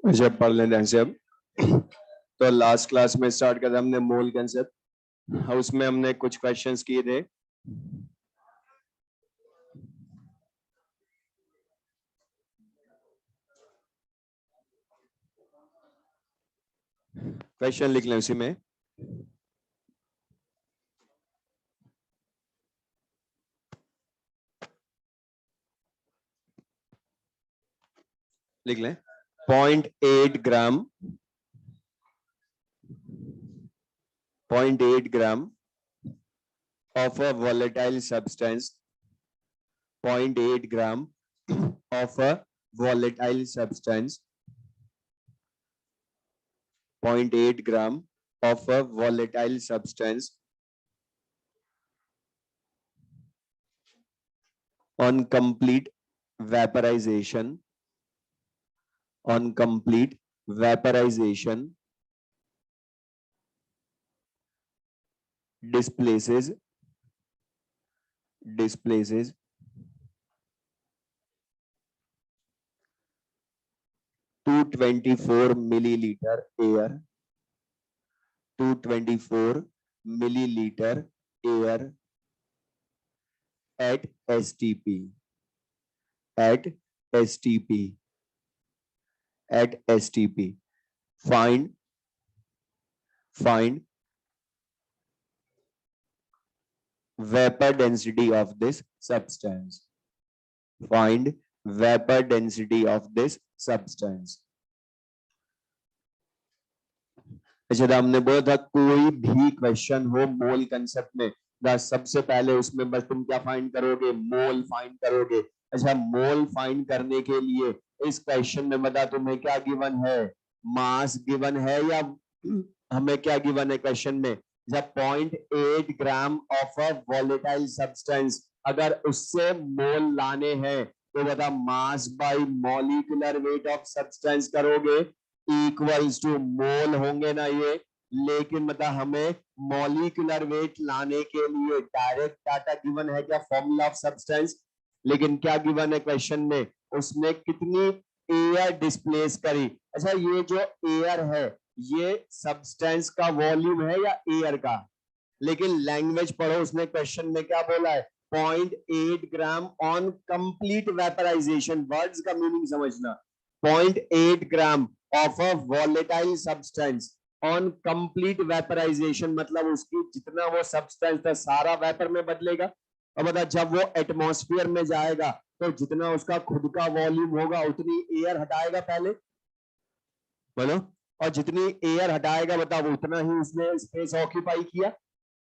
जब पढ़ लेते हैं सब तो लास्ट क्लास में स्टार्ट कर हमने मोल कंसेप्ट, उसमें हमने कुछ क्वेश्चंस किए थे। क्वेश्चन लिख लें उसी में। लिख लें 0.8 ग्राम 0.8 ग्राम of a volatile substance 0.8 gram of a volatile substance 0.8 gram of a volatile substance on complete vaporization displaces 224 milliliter air 224 milliliter air at STP find vapor density of this substance. Find vapor density of this substance. अच्छा, हमने बोला था कोई भी question हो मोल concept में, सबसे पहले उसमें बस तुम क्या फाइंड करोगे? मोल फाइंड करोगे। अच्छा, मोल फाइंड करने के लिए इस क्वेश्चन में बता तुम्हें क्या गिवन है? मास गिवन है या हमें क्या गिवन है क्वेश्चन में? जब 0.8 gram of a volatile substance, अगर उससे मोल लाने हैं तो बता मास by molecular weight of substance करोगे, इक्वल्स टू मोल होंगे ना ये। लेकिन बता हमें मॉलिक्यूलर वेट लाने के लिए डायरेक्ट डाटा गिवन है क्या? Formula of substance. लेकिन क्या गिवन है क्वेश्चन में? उसने कितनी एयर डिस्प्लेस करी। अच्छा, ये जो एयर है ये सब्सटेंस का वॉल्यूम है या एयर का? लेकिन लैंग्वेज पढ़ो, उसने क्वेश्चन में क्या बोला है? 0.8 gram on complete vaporisation. Words का मीनिंग समझना। 0.8 gram of a volatile substance on complete vaporisation, मतलब उसकी जितना वो सब्सटेंस था सारा वेपर में बदलेगा। और बता जब वो एटमॉस्फेयर में जाएगा तो जितना उसका खुद का वॉल्यूम होगा उतनी एयर हटाएगा पहले, बोलो। और जितनी एयर हटाएगा बता वो उतना ही उसने स्पेस ऑक्यूपाई किया।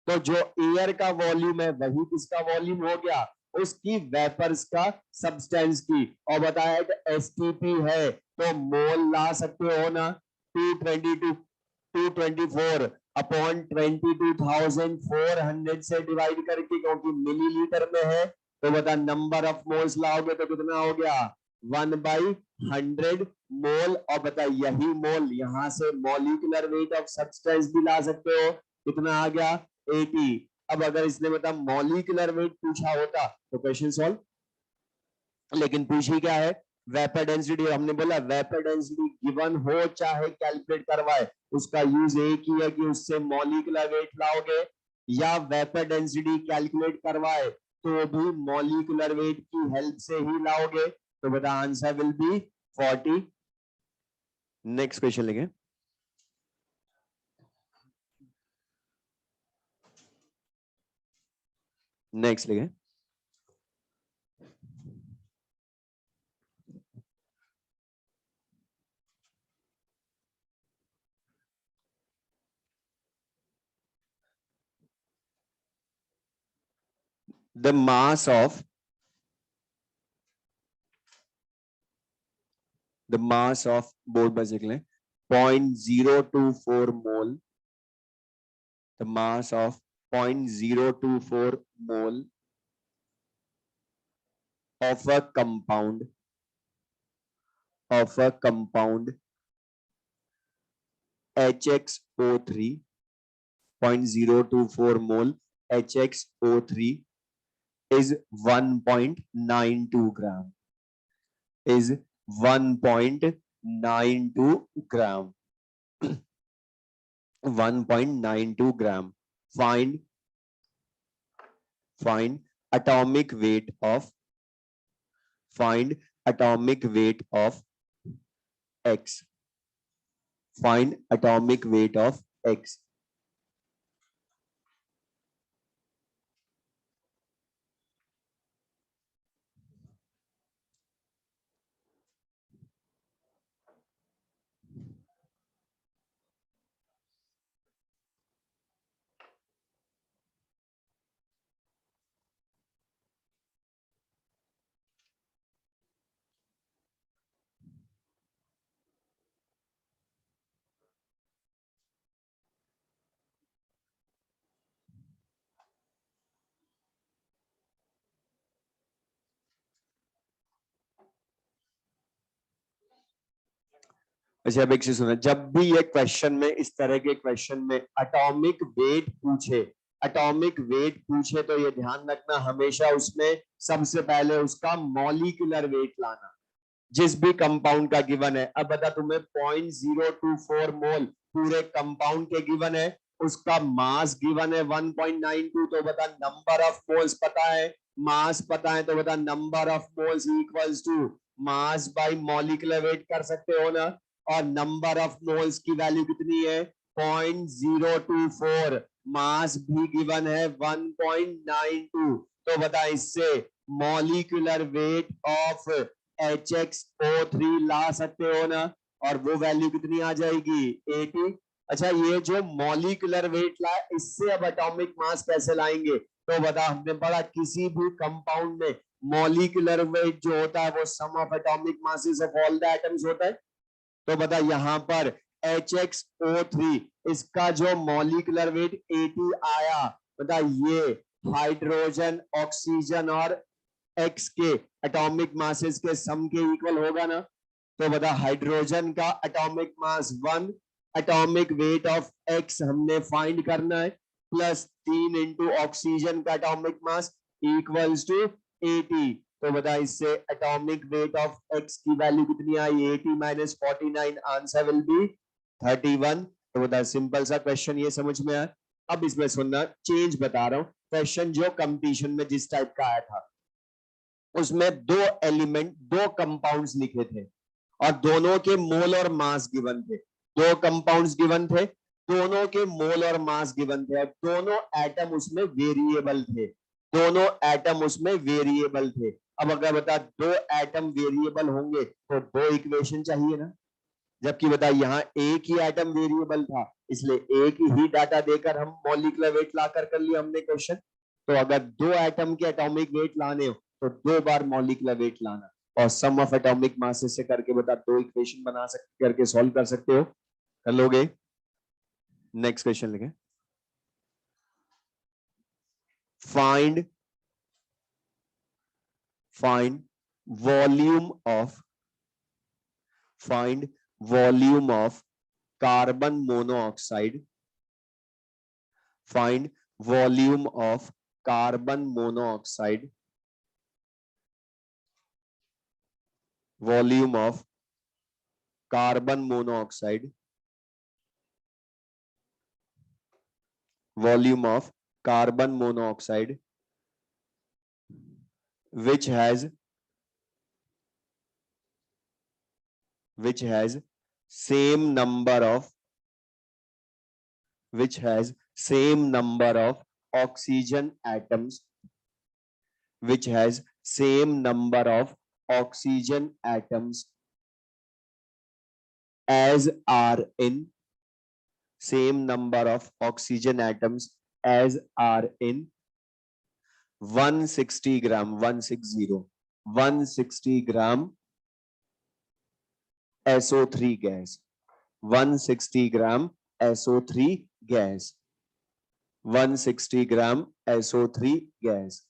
तो जो एयर का वॉल्यूम है वही किसका वॉल्यूम हो गया? उसकी वेपर्स का, सब्सटेंस की। और बताया एसटीपी है तो मोल ला सकते हो ना। 224 अपॉन 22,400 से डिवाइड करके, क्योंकि मिलीलीटर में है तो बता नंबर ऑफ मोल्स लाओगे तो कितना हो गया? 1/100 मोल। और बता यही मोल यहां से मॉलिक्यूलर वेट ऑफ सब्सटेंस भी ला सकते हो। कितना आ गया? 80। अब अगर इसने बता मॉलिक्यूलर वेट पूछा होता तो क्वेश्चन सॉल्व, लेकिन पूछी क्या है? Vapour density. हमने बोला वेपर डेंसिटी गिवन हो चाहे कैलकुलेट करवाए, उसका यूज एक ही है कि उससे मॉलिक्यूलर वेट लाओगे, या वेपर डेंसिटी कैलकुलेट करवाए तो भी मॉलिक्यूलर वेट की हेल्प से ही लाओगे। तो बता answer will be 40। Next question लेंगे। नेक्स्ट लेंगे। The mass of बोर्ड पर लिख लें 0.024 mole. The mass of 0.024 mole of a compound HXO3, 0.024 mole HXO3 is 1.92 gram. Is 1.92 1.92 gram 1.92 gram find atomic weight of find atomic weight of x find atomic weight of x अच्छा अब एक चीज सुना, जब भी ये क्वेश्चन में इस तरह के क्वेश्चन में एटॉमिक वेट पूछे तो ये ध्यान रखना हमेशा उसमें सबसे पहले उसका मॉलिक्यूलर वेट लाना, जिस भी कंपाउंड का गिवन है। अब बता तुम्हें 0.024 मोल पूरे कंपाउंड के गिवन है, उसका मास गिवन है 1.92, तो बता नंबर ऑफ मोल्स पता है, मास पता है, तो बता number of moles equals to mass by molecular weight कर सकते हो ना। और नंबर ऑफ मोल्स की वैल्यू कितनी है 0.024, मास भी गिवन है 1.92, तो बता इससे मॉलिक्यूलर वेट ऑफ HXO3 ला सकते हो ना, और वो वैल्यू कितनी आ जाएगी 80। अच्छा ये जो मॉलिक्यूलर वेट ला, इससे अब एटॉमिक मास कैसे लाएंगे, तो बता हमने पढ़ा किसी भी कंपाउंड में मॉलिक्यूलर वेट जो होता है वो sum of atomic masses of all the atoms होता है। तो बता यहां पर HXO3 इसका जो मॉलिक्यूलर वेट 80 आया, बता ये हाइड्रोजन ऑक्सीजन और एक्स के एटॉमिक मासेस के सम के इक्वल होगा ना। तो बता हाइड्रोजन का atomic mass 1, atomic weight of x हमने फाइंड करना है, प्लस 3 इंटू ऑक्सीजन का एटॉमिक मास इक्वल्स टू 80। तो बता इससे एटॉमिक वेट ऑफ एक्स की वैल्यू कितनी आई 80 माइनस 49, आंसर विल बी 31। तो बता सिंपल सा क्वेश्चन ये समझ में आया। अब इसमें सुनना, चेंज बता रहा हूं, क्वेश्चन जो कंपटीशन में जिस टाइप का आया था उसमें दो कंपाउंड्स लिखे थे और दोनों के मोल और मास गिवन थे, दो कंपाउंड्स गिवन थे, दोनों के मोल और मास गिवन थे, और दोनों एटम उसमें वेरिएबल थे, दोनों एटम उसमें वेरिएबल थे। अब अगर बता दो एटम वेरिएबल होंगे तो दो इक्वेशन चाहिए ना, जबकि बता यहाँ एक ही एटम वेरिएबल था, इसलिए एक ही डाटा देकर हम मॉलिक्यूलर वेट ला कर लिया हमने क्वेश्चन। तो अगर दो एटम के एटॉमिक वेट लाने हो तो दो बार मॉलिक्यूलर वेट लाना, और सम ऑफ एटॉमिक मासेस से करके बता दो इक्वेशन बना सकते, करके सॉल्व कर सकते हो, कर लोगे। नेक्स्ट क्वेश्चन लिखे, find find volume of find volume of carbon monoxide find volume of carbon monoxide volume of carbon monoxide volume of carbon monoxide which has same number of which has same number of oxygen atoms which has same number of oxygen atoms as are in same number of oxygen atoms as are in 160 gram 160 gram SO3 gas 160 gram SO3 gas 160 gram SO3 gas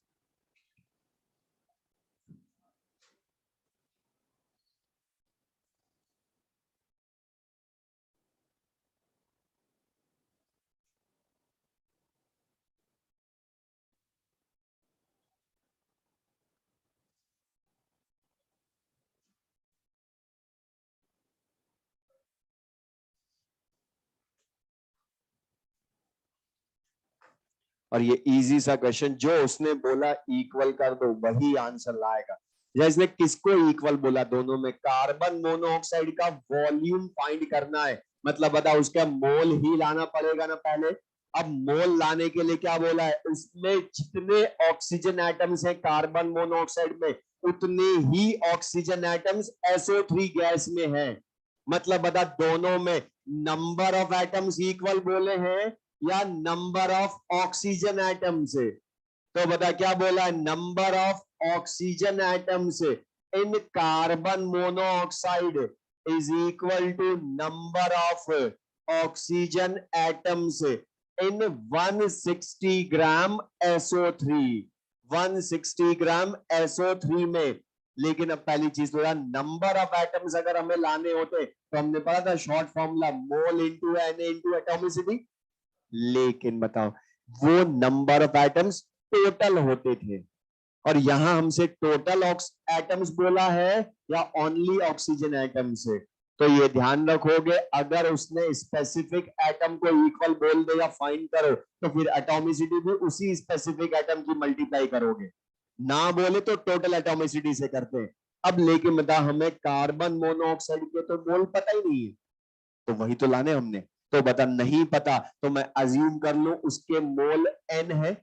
और ये easy सा question, जो उसने बोला equal कर दो वही answer लाएगा। जैसे किसको इक्वल बोला, दोनों में कार्बन मोनोऑक्साइड का वॉल्यूम फाइंड करना है, मतलब बता उसका मोल ही लाना पड़ेगा ना पहले। अब मोल लाने के लिए क्या बोला है, उसमें जितने ऑक्सीजन एटम्स है कार्बन मोनोऑक्साइड में उतने ही ऑक्सीजन एटम्स SO3 गैस में है। मतलब बता दोनों में नंबर ऑफ एटम्स इक्वल बोले हैं या नंबर ऑफ ऑक्सीजन एटम्स है। तो बता क्या बोला है, number of oxygen atoms in carbon monoxide is equal to number of oxygen atoms in 160 gram SO3, 160 gram SO3 में। लेकिन अब पहली चीज तो नंबर ऑफ एटम्स अगर हमें लाने होते तो हमने पढ़ा था short formula mole into Na into atomicity. लेकिन बताओ वो नंबर ऑफ एटम्स टोटल होते थे, और यहां हमसे टोटल एटम्स बोला है या ओनली ऑक्सीजन एटम्स है। तो ये ध्यान रखोगे, अगर उसने स्पेसिफिक एटम को इक्वल बोल दे या फाइंड करो तो फिर एटॉमिसिटी भी उसी स्पेसिफिक एटम की मल्टीप्लाई करोगे, ना बोले तो टोटल एटॉमिसिटी से करते हैं। अब लेकिन बता हमें कार्बन मोनोऑक्साइड के तो मोल पता ही नहीं है, तो वही तो लाने हमने। तो बता नहीं पता तो मैं अज्यूम कर लूं उसके मोल n है,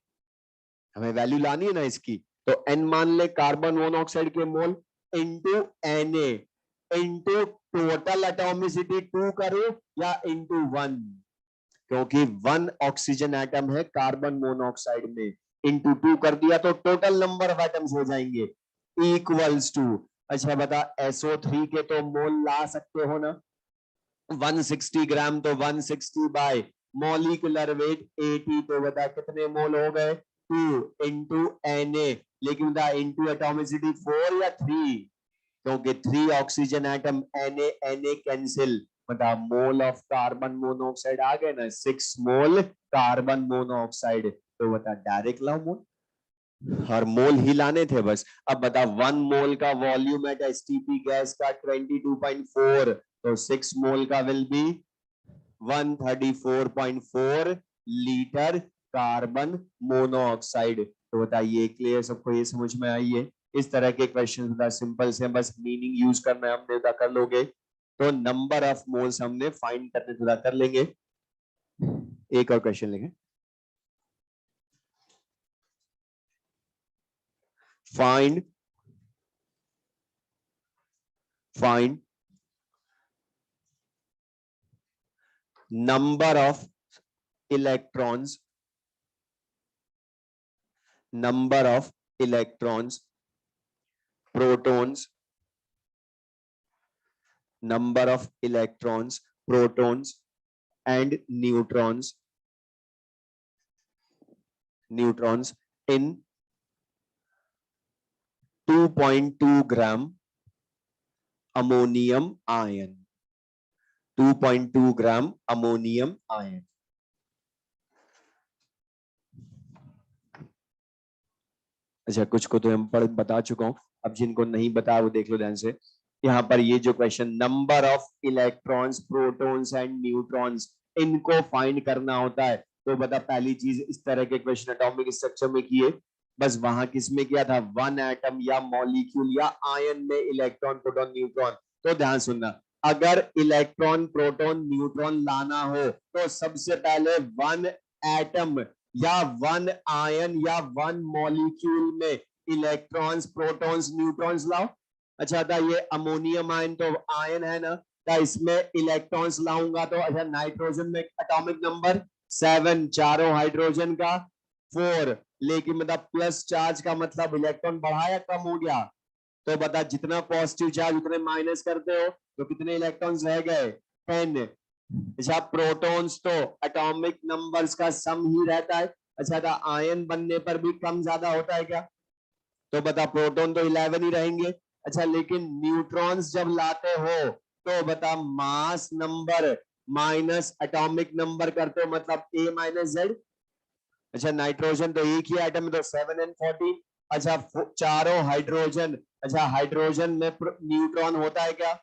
हमें वैल्यू लानी है ना इसकी, तो n मान ले कार्बन मोनोऑक्साइड के mole into Na into total atomicity 2 करो या इंटू 1, क्योंकि 1 ऑक्सीजन एटम है कार्बन मोनोऑक्साइड में, इंटू 2 कर दिया तो टोटल नंबर ऑफ एटम्स हो जाएंगे इक्वल्स टू। अच्छा बता SO3 के तो मोल ला सकते हो ना, 160 ग्राम तो 160 बाय मॉलिक्यूलर वेट 80, तो बता कितने मोल हो गए 2 इंटू Na। लेकिन बता इंटू एटॉमिसिटी 4 या 3, क्योंकि 3 ऑक्सीजन एटम Na कैंसिल। बता मोल ऑफ कार्बन मोनोऑक्साइड आ गए ना 6 मोल कार्बन मोनोऑक्साइड, तो बता डायरेक्ट लाओ मोल, और मोल ही लाने थे बस। अब बता 1 मोल का वॉल्यूम एट STP गैस का 22.4, तो 6 मोल का will be 134.4 litre carbon monoxide. तो बताइए क्लियर सबको, ये समझ में आई है? इस तरह के क्वेश्चन बता सिंपल से, बस मीनिंग यूज करना है हमने, बता कर लोगे तो नंबर ऑफ मोल्स हमने फाइंड करने थोड़ा कर लेंगे। एक और क्वेश्चन लेंगे, find number of electrons, protons, number of electrons, protons and neutrons in 2.2 gram ammonium ion, 2.2 gram ammonium ion. अच्छा कुछ को तो हम पढ़ बता चुका हूं, अब जिनको नहीं बताया वो देख लो ध्यान से। यहाँ पर ये जो question number of electrons, protons and neutrons, इनको फाइंड करना होता है। तो बता पहली चीज इस तरह के क्वेश्चन एटॉमिक स्ट्रक्चर में किए, बस वहां किस में किया था, वन एटम या मॉलिक्यूल या आयन में इलेक्ट्रॉन, प्रोटॉन, न्यूट्रॉन। तो ध्यान सुनना, अगर इलेक्ट्रॉन, प्रोटॉन, न्यूट्रॉन लाना हो तो सबसे पहले वन एटम या वन आयन या वन मॉलिक्यूल में इलेक्ट्रॉन्स, प्रोटॉन्स, न्यूट्रॉन्स लाओ। अच्छा था ये अमोनियम आयन तो आयन है ना, तो इसमें इलेक्ट्रॉन्स लाऊंगा तो अच्छा नाइट्रोजन में एटॉमिक नंबर 7, चारों हाइड्रोजन का 4, लेकिन मतलब प्लस चार्ज का मतलब इलेक्ट्रॉन बढ़ा या कम हो गया। तो बता जितना पॉजिटिव चार्ज उतने माइनस करते हो तो कितने इलेक्ट्रॉन्स रह गए 10। अच्छा प्रोटॉन्स तो एटॉमिक नंबर्स का सम ही रहता है। अच्छा था आयन बनने पर भी कम ज्यादा होता है क्या, तो बता प्रोटॉन तो 11 ही रहेंगे। अच्छा लेकिन न्यूट्रॉन्स जब लाते हो तो बता mass number minus atomic number करते हो, मतलब A माइनस Z। अच्छा नाइट्रोजन तो एक ही आइटम है तो 7 and 14। अच्छा चारों हाइड्रोजन, अच्छा हाइड्रोजन में न्यूट्रॉन होता है क्या,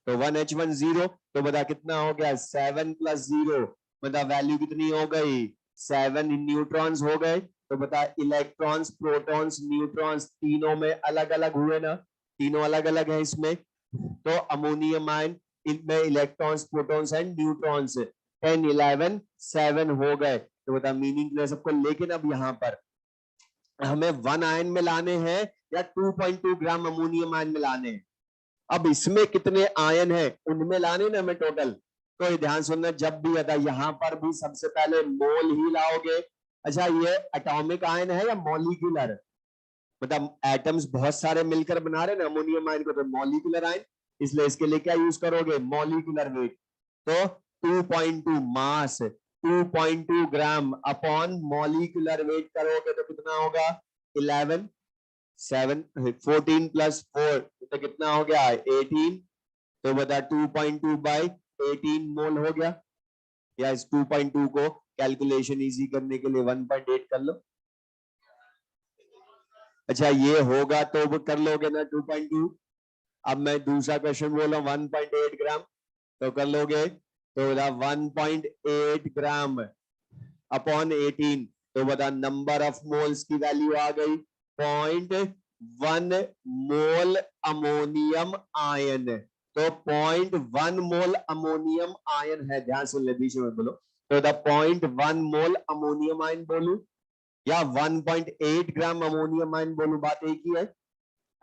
तो 1H1 0, तो बता कितना हो गया 7 + 0, मतलब वैल्यू कितनी हो गई 7 न्यूट्रॉन्स हो गए। तो बता इलेक्ट्रॉन्स, प्रोटॉन्स, न्यूट्रॉन्स तीनों में अलग अलग हुए ना, तीनों अलग अलग है इसमें। तो अमोनियम आयन, इनमें इलेक्ट्रॉन्स, प्रोटॉन्स एंड न्यूट्रॉन्स 10 11 7 हो गए। तो बता मीनिंग सबको। लेकिन अब यहाँ पर हमें 1 आयन में लाने हैं या 2.2 ग्राम अमोनियम आयन में लाने हैं। अब इसमें कितने आयन है उनमें लाने ना हमें टोटल। तो ये ध्यान सुनना, जब भी आता यहाँ पर भी सबसे पहले मोल ही लाओगे। अच्छा ये एटॉमिक आयन है या मॉलिक्यूलर, मतलब एटम्स बहुत सारे मिलकर बना रहे ना अमोनियम आयन को, तो मॉलिक्यूलर आयन, इसलिए इसके लिए क्या यूज करोगे, मॉलिक्यूलर वेट। तो 2.2 मास 2.2 ग्राम अपॉन मॉलिक्यूलर वेट करोगे तो कितना होगा 11 7 14 प्लस 4 तो कितना हो गया 18। तो बता 2.2 बाई 18 मोल हो गया। या इस 2.2 को कैलकुलेशन इजी करने के लिए 1.8 कर लो। अच्छा ये होगा तो वो कर लोगे ना 2.2। अब मैं दूसरा क्वेश्चन बोला 1.8 ग्राम तो कर लोगे। तो बता 1.8 ग्राम अपॉन 18 तो बता नंबर ऑफ मोल्स की वैल्यू आ गई 0.1 मोल अमोनियम आयन। तो 0.1 मोल अमोनियम आयन है, ध्यान सुन ले बीच में बोलो। तो द 0.1 मोल अमोनियम आयन बोलू या 1.8 ग्राम अमोनियम आयन बोलू, बात एक ही है।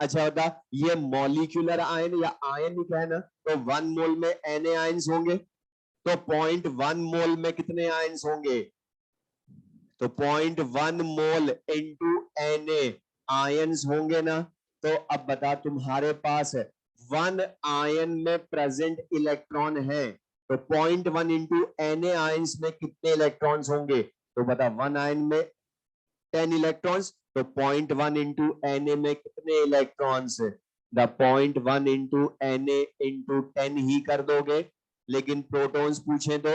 अच्छा बता ये मॉलिक्यूलर आयन या आयन ही कहना। तो 1 मोल में Na आयंस होंगे, तो 0.1 मोल में कितने आयंस होंगे, तो 0.1 मोल इंटू Na आयंस होंगे ना। तो अब बता तुम्हारे पास 1 आयन में प्रेजेंट इलेक्ट्रॉन है, तो 0.1 इंटू Na आयंस में कितने इलेक्ट्रॉन्स होंगे। तो बता 1 आयन में 10 इलेक्ट्रॉन्स, तो 0.1 इंटू Na में कितने electrons, the 0.1 into Na into 10 ही कर दोगे। लेकिन प्रोटॉन्स पूछे तो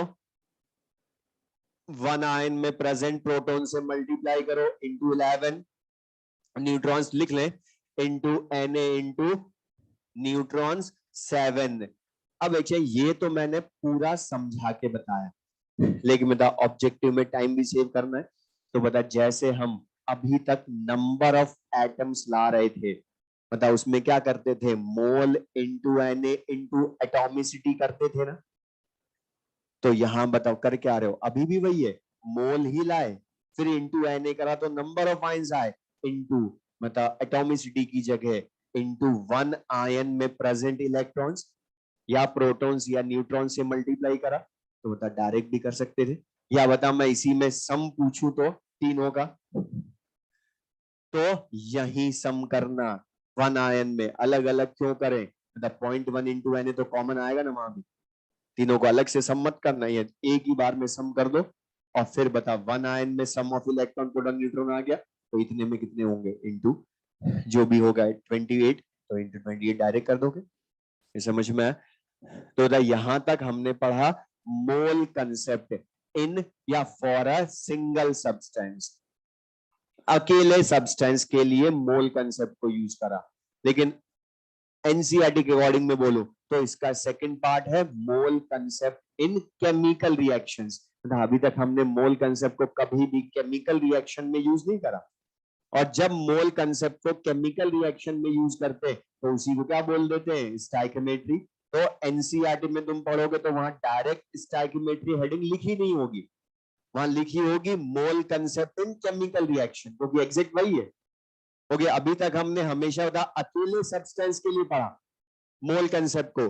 1 आयन में प्रेजेंट प्रोटॉन से मल्टीप्लाई करो इंटू 11, न्यूट्रॉन्स लिख लें इंटू Na इंटू न्यूट्रॉन्स 7। अब देखिए ये तो मैंने पूरा समझा के बताया, लेकिन बता ऑब्जेक्टिव में टाइम भी सेव करना है। तो बता जैसे हम अभी तक नंबर ऑफ एटम्स ला रहे थे, बता उसमें क्या करते थे, mole into Na into atomicity करते थे ना। तो यहां बताओ कर क्या रहे हो, अभी भी वही है, मोल ही लाए फिर इंटू Na करा तो नंबर ऑफ आयंस आए, इंटू मतलब एटॉमिसिटी की जगह इंटू 1 आयन में प्रेजेंट इलेक्ट्रॉन्स या प्रोटॉन्स या न्यूट्रॉन से मल्टीप्लाई करा। तो बता डायरेक्ट भी कर सकते थे, या बता मैं इसी में सम पूछूं तो तीनों का, तो यही सम करना 1 आयन में अलग अलग क्यों करें, मतलब 0.1 इंटू Na तो कॉमन आएगा ना वहां भी, तीनों को अलग से सम मत करना, ये एक ही बार में सम कर दो। और फिर बता 1 आयन में सम ऑफ इलेक्ट्रॉन प्रोटॉन न्यूट्रॉन आ गया, तो इतने में कितने होंगे इंटू जो भी होगा 28, तो इंटू 28 डायरेक्ट कर दोगे। ये समझ में आया। तो यहां तक हमने पढ़ा मोल कंसेप्ट इन या फॉर अ सिंगल सब्सटेंस, अकेले सब्सटेंस के लिए मोल कंसेप्ट को यूज करा। लेकिन एनसीईआरटी के अकॉर्डिंग में बोलो तो इसका सेकंड पार्ट है मोल कंसेप्ट इन केमिकल रिएक्शंस। अभी तक हमने मोल कंसेप्ट को कभी भी केमिकल रिएक्शन में यूज नहीं करा, और जब मोल कंसेप्ट को केमिकल रिएक्शन में यूज करते तो उसी को क्या बोल देते हैं, स्टाइकियोमेट्री। तो एनसीईआरटी में तुम पढ़ोगे तो वहां डायरेक्ट स्टाइकियोमेट्री हेडिंग लिखी नहीं होगी, वहां लिखी होगी मोल कंसेप्ट इन केमिकल रिएक्शन, क्योंकि एग्जैक्ट वही है। ओके अभी तक हमने हमेशा बता अकेले सब्सटेंस के लिए पढ़ा मोल कंसेप्ट को,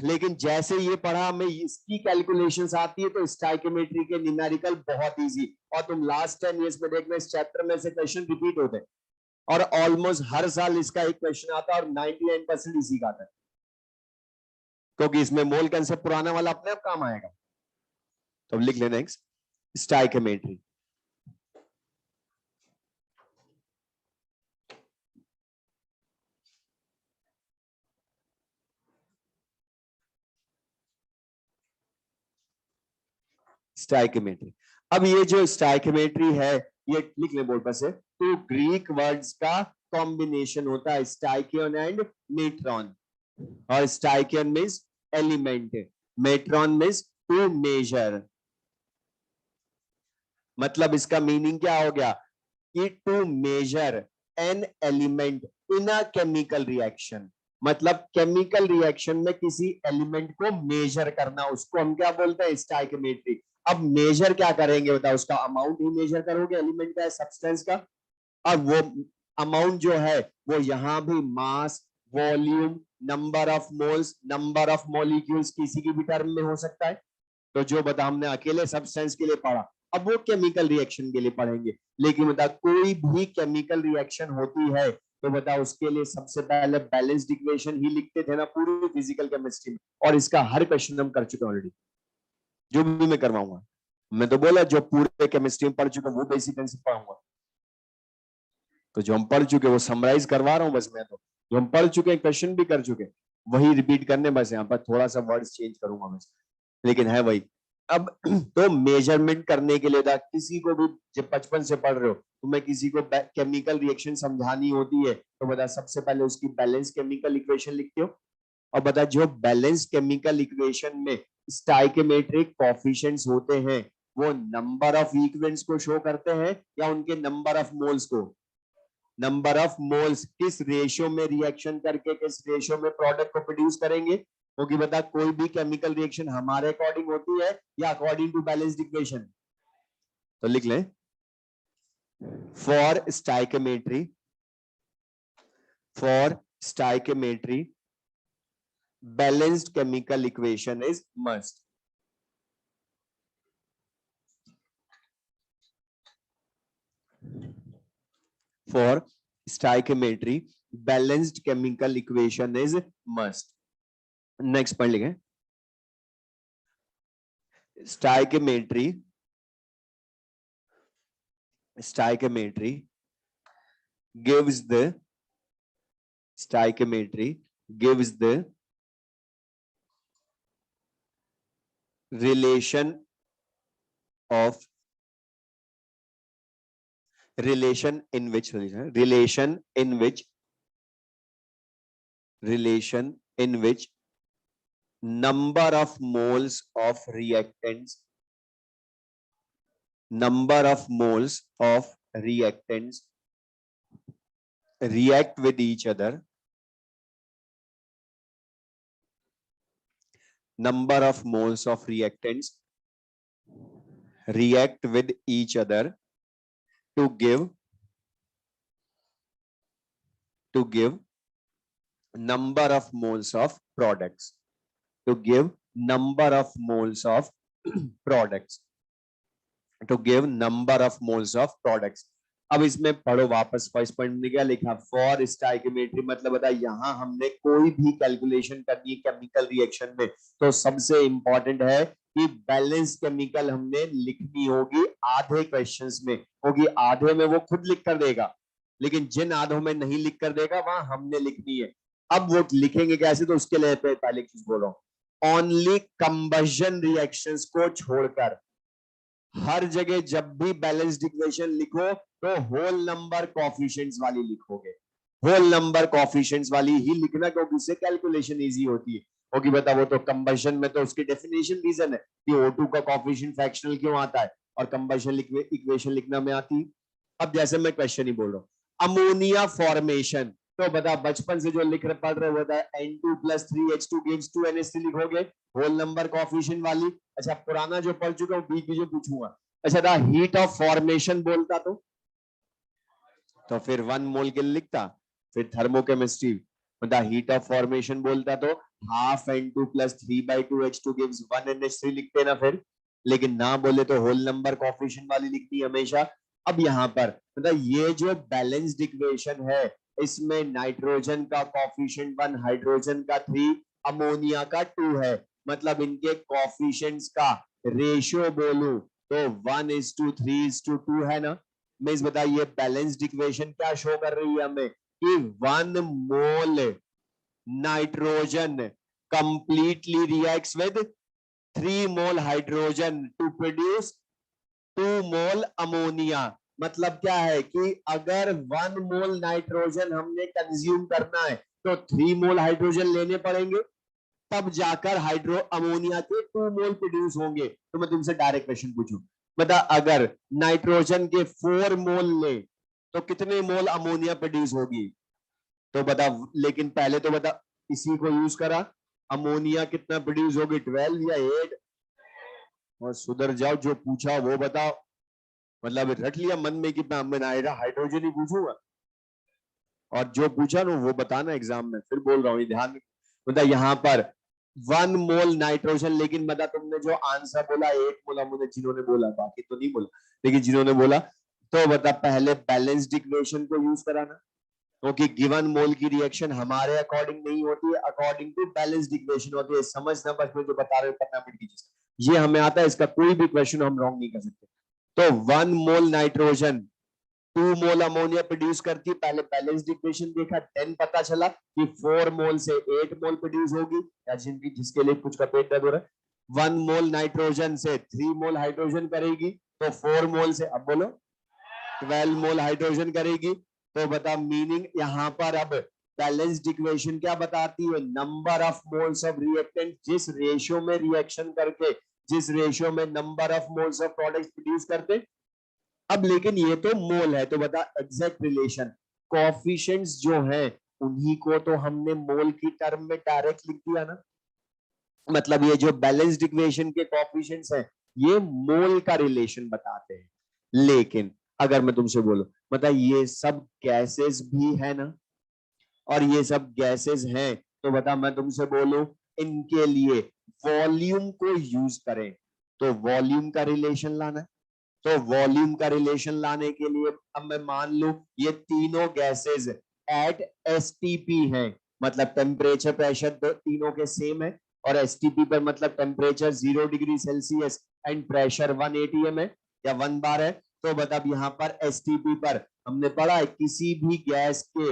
लेकिन जैसे ये पढ़ा हमें इसकी कैलकुलेशंस आती है तो स्टाइकियोमेट्री के न्यूमेरिकल बहुत इजी। और तुम लास्ट 10 इयर्स में देखना इस चैप्टर में से क्वेश्चन रिपीट होते हैं, और ऑलमोस्ट हर साल इसका एक क्वेश्चन आता है और 99% इसी का आता है, क्योंकि इसमें मोल कंसेप्ट पुराना वाला अपने आप काम आएगा। तो लिख लेना नेक्स्ट स्टाइकियोमेट्री। स्टाइकियोमेट्री। अब ये जो स्टाइकियोमेट्री है ये लिख ले बोर्ड पर से, तो ग्रीक वर्ड्स का कॉम्बिनेशन होता है स्टाइकियन एंड मेट्रॉन, और stoicheion means element, metron means to measure. मतलब इसका मीनिंग क्या हो गया कि to measure an element in a chemical reaction, मतलब केमिकल रिएक्शन में किसी एलिमेंट को मेजर करना, उसको हम क्या बोलते हैं, स्टाइकियोमेट्री। अब मेजर क्या करेंगे, बताओ, उसका अमाउंट ही मेजर करोगे एलिमेंट का, सब्सटेंस का। अब वो अमाउंट जो है वो यहां भी mass, volume, number of moles, number of molecules किसी की भी टर्म में हो सकता है। तो जो बता हमने अकेले सब्सटेंस के लिए पढ़ा, अब वो केमिकल रिएक्शन के लिए पढ़ेंगे। लेकिन बता कोई भी केमिकल रिएक्शन होती है तो बता उसके लिए सबसे पहले बैलेंस्ड इक्वेशन ही लिखते थे ना पूरी फिजिकल केमिस्ट्री में, और इसका हर क्वेश्चन हम कर चुके हैं ऑलरेडी, जो भी मैं करवाऊंगा। मैं तो बोला जो पूरे केमिस्ट्री में पढ़ चुका वो बेसिक कंसेप्ट पढ़ाऊंगा। तो जो हम पढ़ चुके वो समराइज करवा रहा हूं बस मैं, तो जो हम पढ़ चुके क्वेश्चन भी कर चुके वही रिपीट करने, बस यहाँ पर थोड़ा सा वर्ड्स चेंज करूंगा बस, लेकिन है वही। अब तो मेजरमेंट करने के लिए था, किसी को भी जब बचपन से पढ़ रहे हो तुम्हें किसी को केमिकल रिएक्शन समझानी होती है तो बता सबसे पहले उसकी बैलेंस केमिकल इक्वेशन लिखते हो। और बता जो बैलेंस केमिकल इक्वेशन में स्टाइकियोमेट्रिक कोएफिशिएंट्स होते हैं वो नंबर ऑफ इक्वेशंस को शो करते हैं या उनके नंबर ऑफ मोल्स को। नंबर ऑफ मोल्स किस रेशियो में रिएक्शन करके किस रेशियो में प्रोडक्ट को प्रोड्यूस करेंगे, क्योंकि बता कोई भी केमिकल रिएक्शन हमारे अकॉर्डिंग होती है या अकॉर्डिंग टू बैलेंस्ड इक्वेशन। तो लिख लें, for stoichiometry, for stoichiometry balanced chemical equation is must. For stoichiometry balanced chemical equation is must. Next पढ़ लिखें, stoichiometry gives the stoichiometry gives the relation of relation in which number of moles of reactants react with each other, number of moles of reactants react with each other to give number of moles of products, to give number of moles of products, to give number of moles of products. अब इसमें पढ़ो वापस, first point में क्या लिखा, for stoichiometry मतलब बता यहाँ हमने कोई भी कैलकुलेशन करनी है केमिकल रिएक्शन में तो सबसे इंपॉर्टेंट है कि बैलेंस केमिकल हमने लिखनी होगी आधे क्वेश्चंस में, क्योंकि आधे में वो खुद लिख कर देगा लेकिन जिन आधों में नहीं लिख कर देगा वहां हमने लिखनी है। अब वो लिखेंगे कैसे, तो उसके लिए पहले चीज बोलो, ओनली कंबशन रिएक्शंस को छोड़कर हर जगह जब भी बैलेंस्ड इक्वेशन लिखो तो होल नंबर कोएफिशिएंट्स वाली लिखोगे, होल नंबर कोएफिशिएंट्स वाली ही लिखना क्योंकि उससे कैलकुलेशन इजी होती है। क्योंकि बता वो तो कंबशन में तो उसकी डेफिनेशन रीजन है कि O2 का कोएफिशिएंट फ्रैक्शनल क्यों आता है और कंबशन इक्वेशन लिखना में आती है। अब जैसे मैं क्वेश्चन ही बोल रहा हूं, अमोनिया फॉर्मेशन, तो बता बचपन से जो लिख रहे पढ़ रहे होता है N2 + 3H2 gives 2NH3 लिखोगे होल नंबर कोएफिशिएंट वाली। अच्छा पुराना जो पढ़ चुका हूं बीच जो पूछूंगा, अच्छा द हीट ऑफ फॉर्मेशन बोलता तो फिर 1 मोल के लिखता, फिर thermochemistry the heat of formation बोलता तो half N2 + 3/2H2 gives 1NH3 लिखते ना फिर, लेकिन ना बोले तो होल नंबर कोएफिशिएंट वाली लिखती हमेशा। अब यहाँ पर मतलब ये जो बैलेंस्ड इक्वेशन है इसमें नाइट्रोजन का कोएफिशिएंट 1, हाइड्रोजन का 3, अमोनिया का 2 है, मतलब इनके कोएफिशिएंट्स का रेशियो बोलूं तो 1:3:2 है ना। मींस बताइए बैलेंस्ड इक्वेशन क्या शो कर रही है हमें कि 1 mole nitrogen completely reacts with 3 mole hydrogen to produce 2 mole ammonia. मतलब क्या है कि अगर 1 मोल नाइट्रोजन हमने कंज्यूम करना है तो 3 मोल हाइड्रोजन लेने पड़ेंगे तब जाकर हाइड्रो अमोनिया के 2 मोल प्रोड्यूस होंगे। तो मैं तुमसे डायरेक्ट क्वेश्चन पूछूं, बता, अगर नाइट्रोजन के 4 मोल ले तो कितने मोल अमोनिया प्रोड्यूस होगी? तो बता, लेकिन पहले तो बता, इसी को यूज करा, अमोनिया कितना प्रोड्यूस होगी, 12 या 8? और सुधर जाओ, जो पूछा वो बताओ। मतलब रट लिया मन में कि मैं हाइड्रोजन ही पूछूंगा, और जो पूछा ना वो बताना एग्जाम में। फिर बोल रहा हूँ, ध्यान मतलब यहाँ पर 1 मोल नाइट्रोजन, लेकिन बता तुमने जो आंसर बोला 8 मोल अमोनिया, जिन्होंने बोला, बाकी तो नहीं बोला, लेकिन जिन्होंने बोला, तो बता पहले बैलेंस्ड इक्वेशन को यूज कराना, क्योंकि गिवन मोल की रिएक्शन हमारे अकॉर्डिंग नहीं होती है, अकॉर्डिंग टू बैलेंस्ड इक्वेशन होती है। समझना, बस मैं जो बता रहे हो करना मिट की, ये हमें आता है, इसका कोई भी क्वेश्चन हम रॉन्ग नहीं कर सकते। तो 1 mole nitrogen 2 mole ammonia produce करती है। पहले बैलेंस्ड इक्वेशन देखा, 10 पता चला कि 4 मोल से 8 मोल प्रोड्यूस होगी, या जिसके लिए कुछ का पेट दर्द हो रहा है। 1 मोल नाइट्रोजन से 3 मोल हाइड्रोजन करेगी, तो 4 मोल से, अब बोलो, 12 मोल हाइड्रोजन करेगी। तो बता मीनिंग यहाँ पर अब बैलेंस्ड इक्वेशन क्या बताती है, number of moles of reactant, जिस रेशियो में रिएक्शन करके, जिस रेशियो में number of moles of products produce करते। अब लेकिन ये तो मोल है, तो बता एग्जैक्ट रिलेशन, कोएफिशिएंट्स जो है उन्हीं को तो हमने मोल की टर्म में डायरेक्ट लिख दिया ना। मतलब ये जो बैलेंस्ड इक्वेशन के कोएफिशिएंट्स हैं, ये मोल का रिलेशन बताते हैं। लेकिन अगर मैं तुमसे बोलूं, मतलब ये सब गैसेस भी है ना, और ये सब गैसेस हैं, तो बता मैं तुमसे बोलूं इनके लिए वॉल्यूम को यूज करें, तो वॉल्यूम का रिलेशन लाना है। तो वॉल्यूम का रिलेशन लाने के लिए अब मैं मान लूं ये तीनों गैसेस एट एसटीपी हैं, मतलब टेम्परेचर प्रेशर तीनों के सेम है, और एसटीपी पर मतलब temperature 0 degree Celsius and pressure 1 ATM है या 1 बार है। तो बता यहाँ पर एसटीपी पर हमने पढ़ा है किसी भी गैस के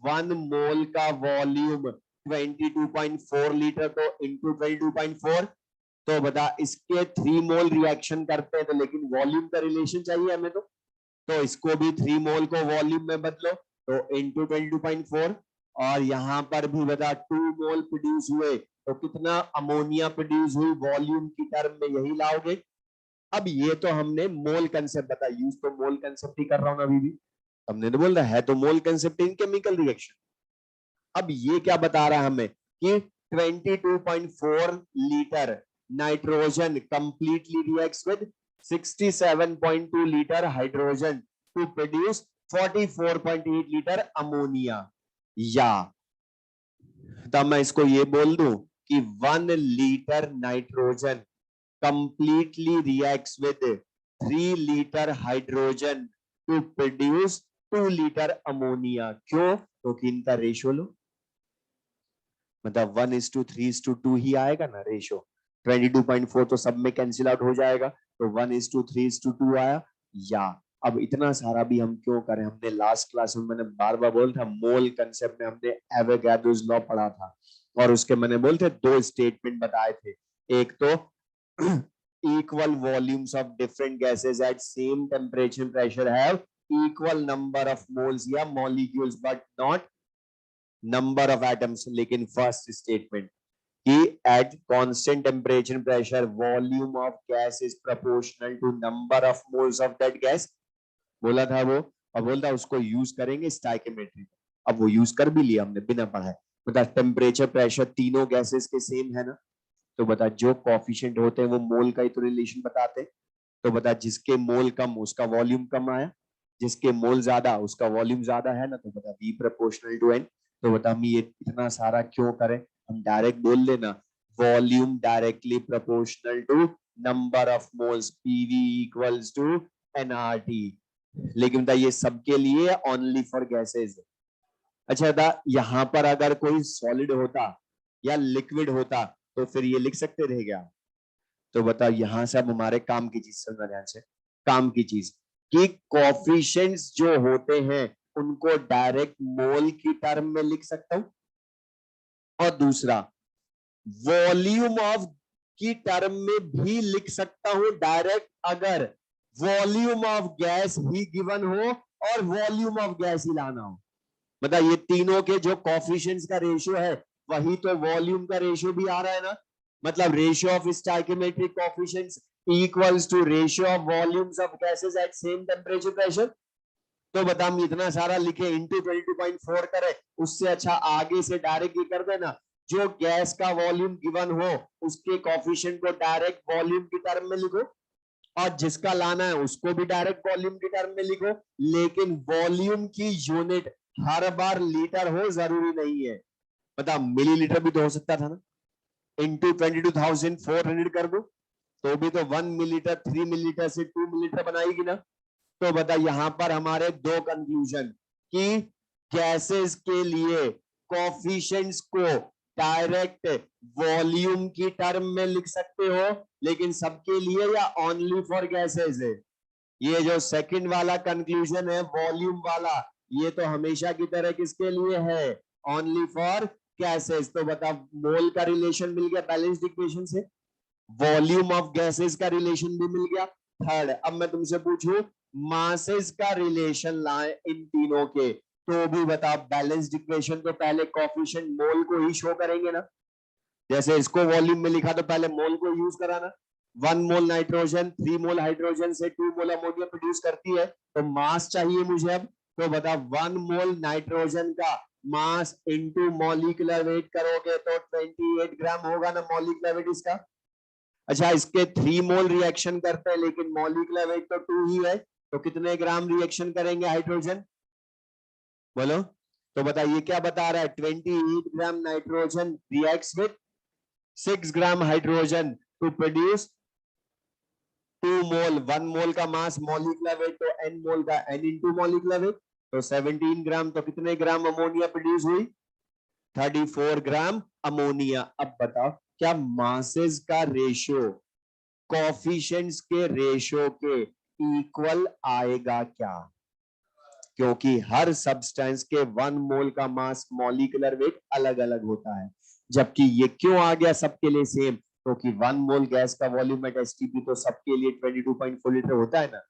1 मोल का वॉल्यूम 22.4 लीटर, तो इंटू 22.4, तो बता इसके 3 मोल रिएक्शन करते हैं, तो लेकिन वॉल्यूम का रिलेशन चाहिए हमें, तो इसको भी 3 मोल को वॉल्यूम में बदलो, तो इंटू 22.4, और यहां पर भी बता 2 मोल प्रोड्यूस हुए, तो कितना अमोनिया प्रोड्यूस हुई वॉल्यूम की टर्म में, यही लाओगे। अब ये तो हमने मोल कंसेप्ट बता, यूज तो मोल कंसेप्ट ही कर रहा हूं ना अभी भी, हमने तो बोल रहा है तो mole concept in chemical reaction. अब ये क्या बता रहा है हमें कि 22.4 litre nitrogen completely reacts with 67.2 litre hydrogen to produce 44.8 litre ammonia. या तब मैं इसको ये बोल दूं कि 1 litre nitrogen completely reacts with 3 litre hydrogen to produce 2 litre ammonia. क्यों? क्योंकि इनका रेशियो लो, मतलब 1:3:2 ही आएगा ना रेशियो। 22.4 तो सब में कैंसिल आउट हो जाएगा, तो 1:3:2 आया। या अब इतना सारा भी हम क्यों करें, हमने लास्ट क्लास में मैंने बार बार बोल था, मोल कंसेप्ट में हमने एवोगाड्रोस लॉ पढ़ा था, और उसके मैंने बोलते 2 स्टेटमेंट बताए थे। एक तो equal volumes of different gases at same temperature and pressure have equal number of moles या molecules but not number of atoms। लेकिन फर्स्ट स्टेटमेंट कि at constant temperature and pressure volume of gas is proportional to number of moles of that gas, बोला था वो, और बोलता उसको use करेंगे स्टोइकियोमेट्री। अब वो यूज कर भी लिया हमने बिना पढ़ाए। बता टेम्परेचर प्रेशर तीनों गैसेस के सेम है ना, तो बता जो कोएफिशिएंट होते हैं वो मोल का ही तो रिलेशन बताते हैं। तो बता जिसके मोल कम उसका वॉल्यूम कम आया, जिसके मोल ज्यादा उसका वॉल्यूम ज्यादा है ना, तो बता V प्रोपोर्शनल टू N। तो बता हम ये इतना सारा क्यों करें, हम डायरेक्ट बोल लेना volume directly proportional to number of moles, PV equals to nRT। लेकिन बता ये सबके लिए ओनली फॉर गैसेस। अच्छा था, यहाँ पर अगर कोई सॉलिड होता या लिक्विड होता तो फिर ये लिख सकते थे क्या? तो बताओ यहां से अब हमारे काम की चीज समझना ध्यान से, काम की चीज कि कोएफिशिएंट्स जो होते हैं उनको डायरेक्ट मोल की टर्म में लिख सकता हूं, और दूसरा वॉल्यूम ऑफ की टर्म में भी लिख सकता हूं डायरेक्ट, अगर volume of gas he given हो और वॉल्यूम ऑफ गैस ही लाना हो। मतलब ये तीनों के जो कोएफिशिएंट्स का रेशियो है वही तो वॉल्यूम का रेशियो भी आ रहा है ना, मतलब ratio of stoichiometric coefficients equals to ratio of volumes of gases at same temperature pressure. तो बता, हम इतना सारा लिखे इंटू 22.4 करे, उससे अच्छा आगे से डायरेक्ट ये कर देना, जो गैस का वॉल्यूम गिवन हो उसके कोफिशिएंट को डायरेक्ट वॉल्यूम की टर्म में लिखो, और जिसका लाना है उसको भी डायरेक्ट वॉल्यूम की टर्म में लिखो, लेकिन वॉल्यूम की यूनिट हर बार लीटर हो जरूरी नहीं है। बता, मिलीलीटर भी तो हो सकता था ना, इंटू 22,400 कर दो तो भी तो 1 मिलीलीटर 3 मिलीलीटर से 2 मिलीलीटर बनाएगी ना। तो बता, यहां पर हमारे दो कंक्लूजन कि गैसेस के लिए कोफिशिएंट्स को डायरेक्ट वॉल्यूम की टर्म में लिख सकते हो, लेकिन सबके लिए या ओनली फॉर गैसेस है। ये जो सेकंड वाला कंक्लूजन है वॉल्यूम वाला, ये तो हमेशा की तरह किसके लिए है, ओनली फॉर गैसेस। तो बता, मोल का रिलेशन मिल गया बैलेंस्ड इक्वेशन से, वॉल्यूम ऑफ गैसेस का रिलेशन भी मिल गया। थर्ड, अब मैं तुमसे पूछूं मासेस का रिलेशन लाए इन तीनों के, तो भी बता बैलेंस्ड इक्वेशन तो पहले कोफिशिएंट मोल को ही शो करेंगे ना, जैसे इसको वॉल्यूम में लिखा तो पहले मोल को यूज कराना। 1 मोल नाइट्रोजन 3 मोल हाइड्रोजन से 2 मोल अमोनिया प्रोड्यूस करती है, तो मास चाहिए मुझे अब। तो बता, 1 मोल नाइट्रोजन का मास इंटू मॉलिक्यूलर वेट करोगे तो 28 ग्राम होगा ना मॉलिक्यूलर वेट इसका। अच्छा, इसके 3 मोल रिएक्शन करते हैं लेकिन मॉलिक्यूलर वेट तो 2 ही है, तो कितने ग्राम रिएक्शन करेंगे हाइड्रोजन, बोलो। तो बताइए क्या बता रहा है, 28 gram nitrogen reacts with 6 gram hydrogen to produce 2 mole. 1 mole का मास मॉलिक्यूलर वेट तो n मोल का n इंटू मॉलिक्यूलर वेट, तो 17 ग्राम, तो कितने ग्राम अमोनिया प्रोड्यूस हुई, 34 ग्राम अमोनिया। अब बताओ, क्या मासेस का रेशियो कोफिशिएंट्स के रेशियो के इक्वल आएगा क्या, क्योंकि हर सब्सटेंस के 1 मोल का मास मॉलिक्यूलर वेट अलग अलग होता है, जबकि ये क्यों आ गया सबके लिए सेम, क्योंकि 1 मोल गैस का वॉल्यूम एट एसटीपी तो सबके लिए 22.4 लीटर होता है ना,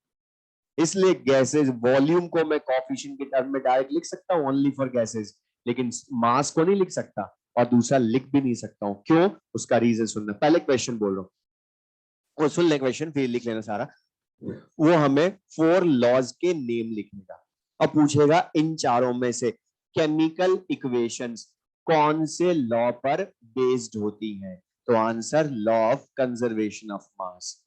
इसलिए गैसेस वॉल्यूम को मैं कोफिशिएंट के टर्म में डायरेक्ट लिख सकता हूं ओनली फॉर गैसेस, लेकिन मास को नहीं लिख सकता, और दूसरा लिख भी नहीं सकता हूं। क्यों, उसका रीजन सुनना, पहले क्वेश्चन बोल रहा हूं, वो सुन ले क्वेश्चन फिर लिख लेना सारा। वो हमें 4 लॉज के नेम लिखने का, अब पूछेगा इन चारों में से केमिकल इक्वेशंस कौन से लॉ पर बेस्ड होती हैं, तो answer law of conservation of mass.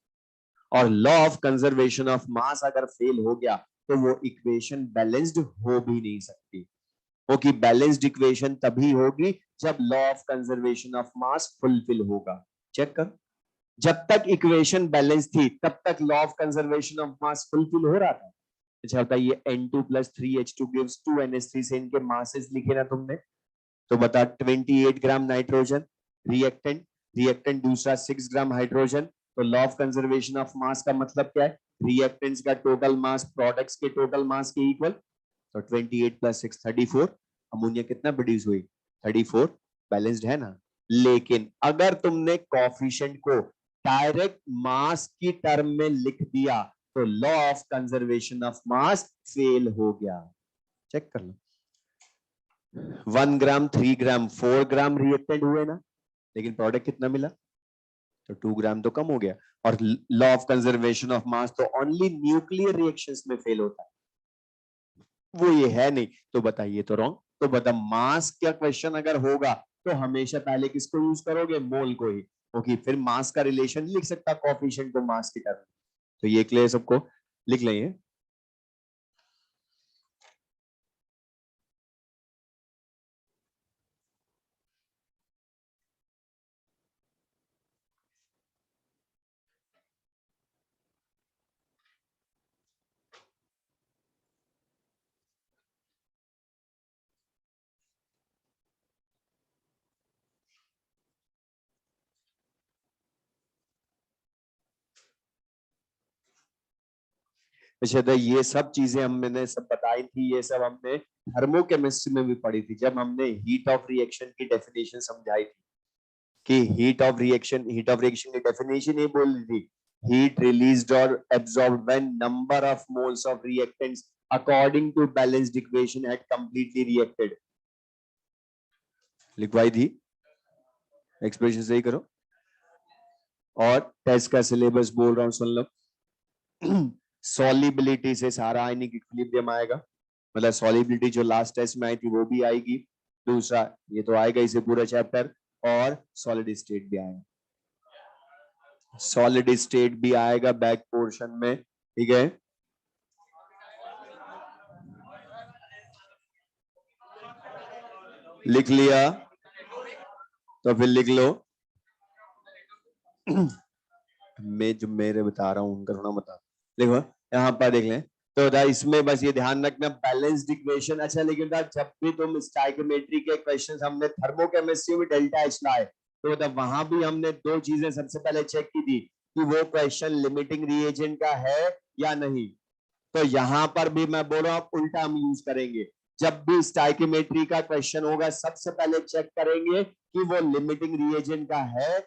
और law of conservation of mass अगर फेल हो गया तो वो इक्वेशन बैलेंस्ड हो भी नहीं सकती, क्योंकि बैलेंस्ड इक्वेशन तभी होगी जब law of conservation of mass fulfil होगा। चेक कर, जब तक इक्वेशन बैलेंस थी तब तक law of conservation of mass fulfil हो रहा था। अच्छा बताइए, N2 + 3H2 gives 2NH3 से इनके मासेस लिखे ना तुमने, तो बता 28 ग्राम नाइट्रोजन रिएक्टेंट, रिएक्टेंट दूसरा 6 ग्राम हाइड्रोजन, तो लॉ ऑफ कंजर्वेशन ऑफ मास का मतलब क्या है, रिएक्टेंट्स का टोटल मास प्रोडक्ट्स के टोटल मास के इक्वल, तो 28 + 6 34, अमोनिया कितना प्रोड्यूस हुई 34, बैलेंस्ड है ना। लेकिन अगर तुमने कोफिशिएंट को डायरेक्ट मास की टर्म में लिख दिया तो law of conservation of mass fail हो गया। चेक कर लो, 1 ग्राम 3 ग्राम 4 ग्राम रिएक्टेंट हुए ना, लेकिन प्रोडक्ट कितना मिला, तो 2 ग्राम तो कम हो गया। और लॉ ऑफ कंजर्वेशन ऑफ मास तो ओनली न्यूक्लियर रिएक्शंस में फेल होता है, वो ये है नहीं, तो बताइए तो रॉन्ग। तो बता, मास का क्वेश्चन अगर होगा तो हमेशा पहले किसको यूज करोगे, मोल को ही, क्योंकि फिर मास का रिलेशन लिख सकता कोफिशिएंट को मास की टर्म। तो ये क्लियर सबको, लिख लेंगे। अच्छा, तो ये सब चीजें हमने सब बताई थी, ये सब हमने थर्मोकेमिस्ट्री में भी पढ़ी थी जब हमने हीट ऑफ रिएक्शन की डेफिनेशन समझाई थी, कि हीट ऑफ रिएक्शन की डेफिनेशन ये बोल रही थी, हीट रिलीज्ड और absorbed when number of moles of reactants according to balanced equation had completely reacted. लिखवाई थी, एक्सप्रेशन सही करो। और टेस्ट का सिलेबस बोल रहा हूं, सुन लो। सॉलिबिलिटी से सारा आयनिक इक्विलिब्रियम आएगा, मतलब सॉलिबिलिटी जो लास्ट टेस्ट में आई थी वो भी आएगी। दूसरा ये तो आएगा इसे पूरा चैप्टर, और सॉलिड स्टेट भी आएगा, सॉलिड स्टेट भी आएगा बैक पोर्शन में, ठीक है। लिख लिया तो फिर लिख लो। मैं जो मेरे बता रहा हूं उनका थोड़ा बता, देखो यहाँ पर देख लें तो इसमें बस ये ध्यान रखना बैलेंस्ड इक्वेशन। अच्छा लेकिन जब भी तुम स्टाइकोमेट्री के क्वेश्चंस हमने थर्मोकेमिस्ट्री में डेल्टा एच लाए तो वहां भी हमने दो चीजें सबसे पहले चेक की थी कि वो क्वेश्चन लिमिटिंग रिएजेंट का है या नहीं। तो यहां पर भी मैं बोल रहा हूं उल्टा हम यूज करेंगे, जब भी स्टाइकोमेट्री का क्वेश्चन होगा सबसे पहले चेक करेंगे कि वो लिमिटिंग रिएजेंट का है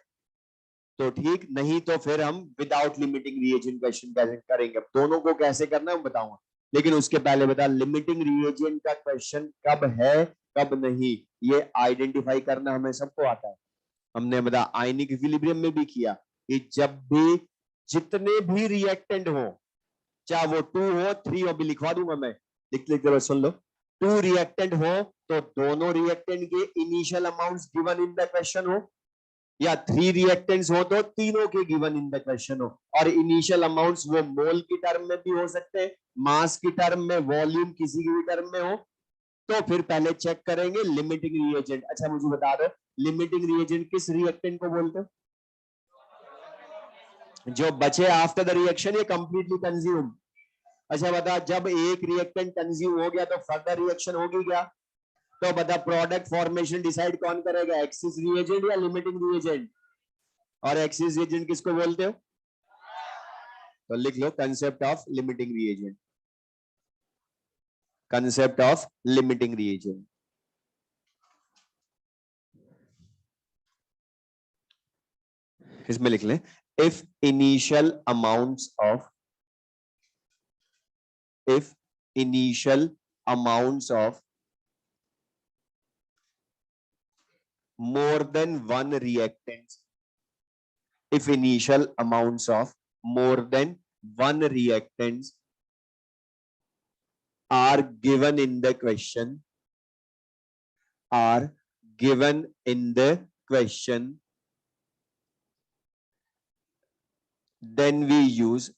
तो ठीक, नहीं तो फिर हम विदाउट लिमिटिंग रिएजेंट क्वेश्चन कैसे करेंगे। अब दोनों को कैसे करना है बताऊंगा, लेकिन उसके पहले बता लिमिटिंग रिएजेंट का क्वेश्चन कब है कब नहीं, ये आइडेंटिफाई करना हमें सबको आता है। हमने बता आयनिक इक्विलिब्रियम में भी किया कि जब भी जितने भी रिएक्टेंट हो, चाहे वो 2 हो 3 हो, भी लिखवा दूंगा मैं, लिख लिख सुन लो। 2 रिएक्टेंट हो तो दोनों रिएक्टेंट के initial amounts given in the question हो, या 3 रिएक्टेंट्स हो तो तीनों के गिवन इन द क्वेश्चन हो, और इनिशियल अमाउंट्स वो मोल की टर्म में भी हो सकते हैं, मास की टर्म में, वॉल्यूम किसी की भी टर्म में हो, तो फिर पहले चेक करेंगे लिमिटिंग रिएजेंट। अच्छा मुझे बता दो लिमिटिंग रिएजेंट किस रिएक्टेंट को बोलते हैं? जो बचे आफ्टर द रिएक्शन या कंप्लीटली कंज्यूम। अच्छा बता जब एक रिएक्टेंट कंज्यूम हो गया तो फर्दर रिएक्शन होगी क्या? तो बता प्रोडक्ट फॉर्मेशन डिसाइड कौन करेगा, एक्सिस रिएजेंट या लिमिटिंग रिएजेंट? और एक्सिस रिएजेंट किसको बोलते हो? तो लिख लो concept of limiting reagent, concept of limiting reagent. इसमें लिख लें if initial amounts of, if initial amounts of more than one reactants, if initial amounts of more than one reactants are given in the question, are given in the question, then we use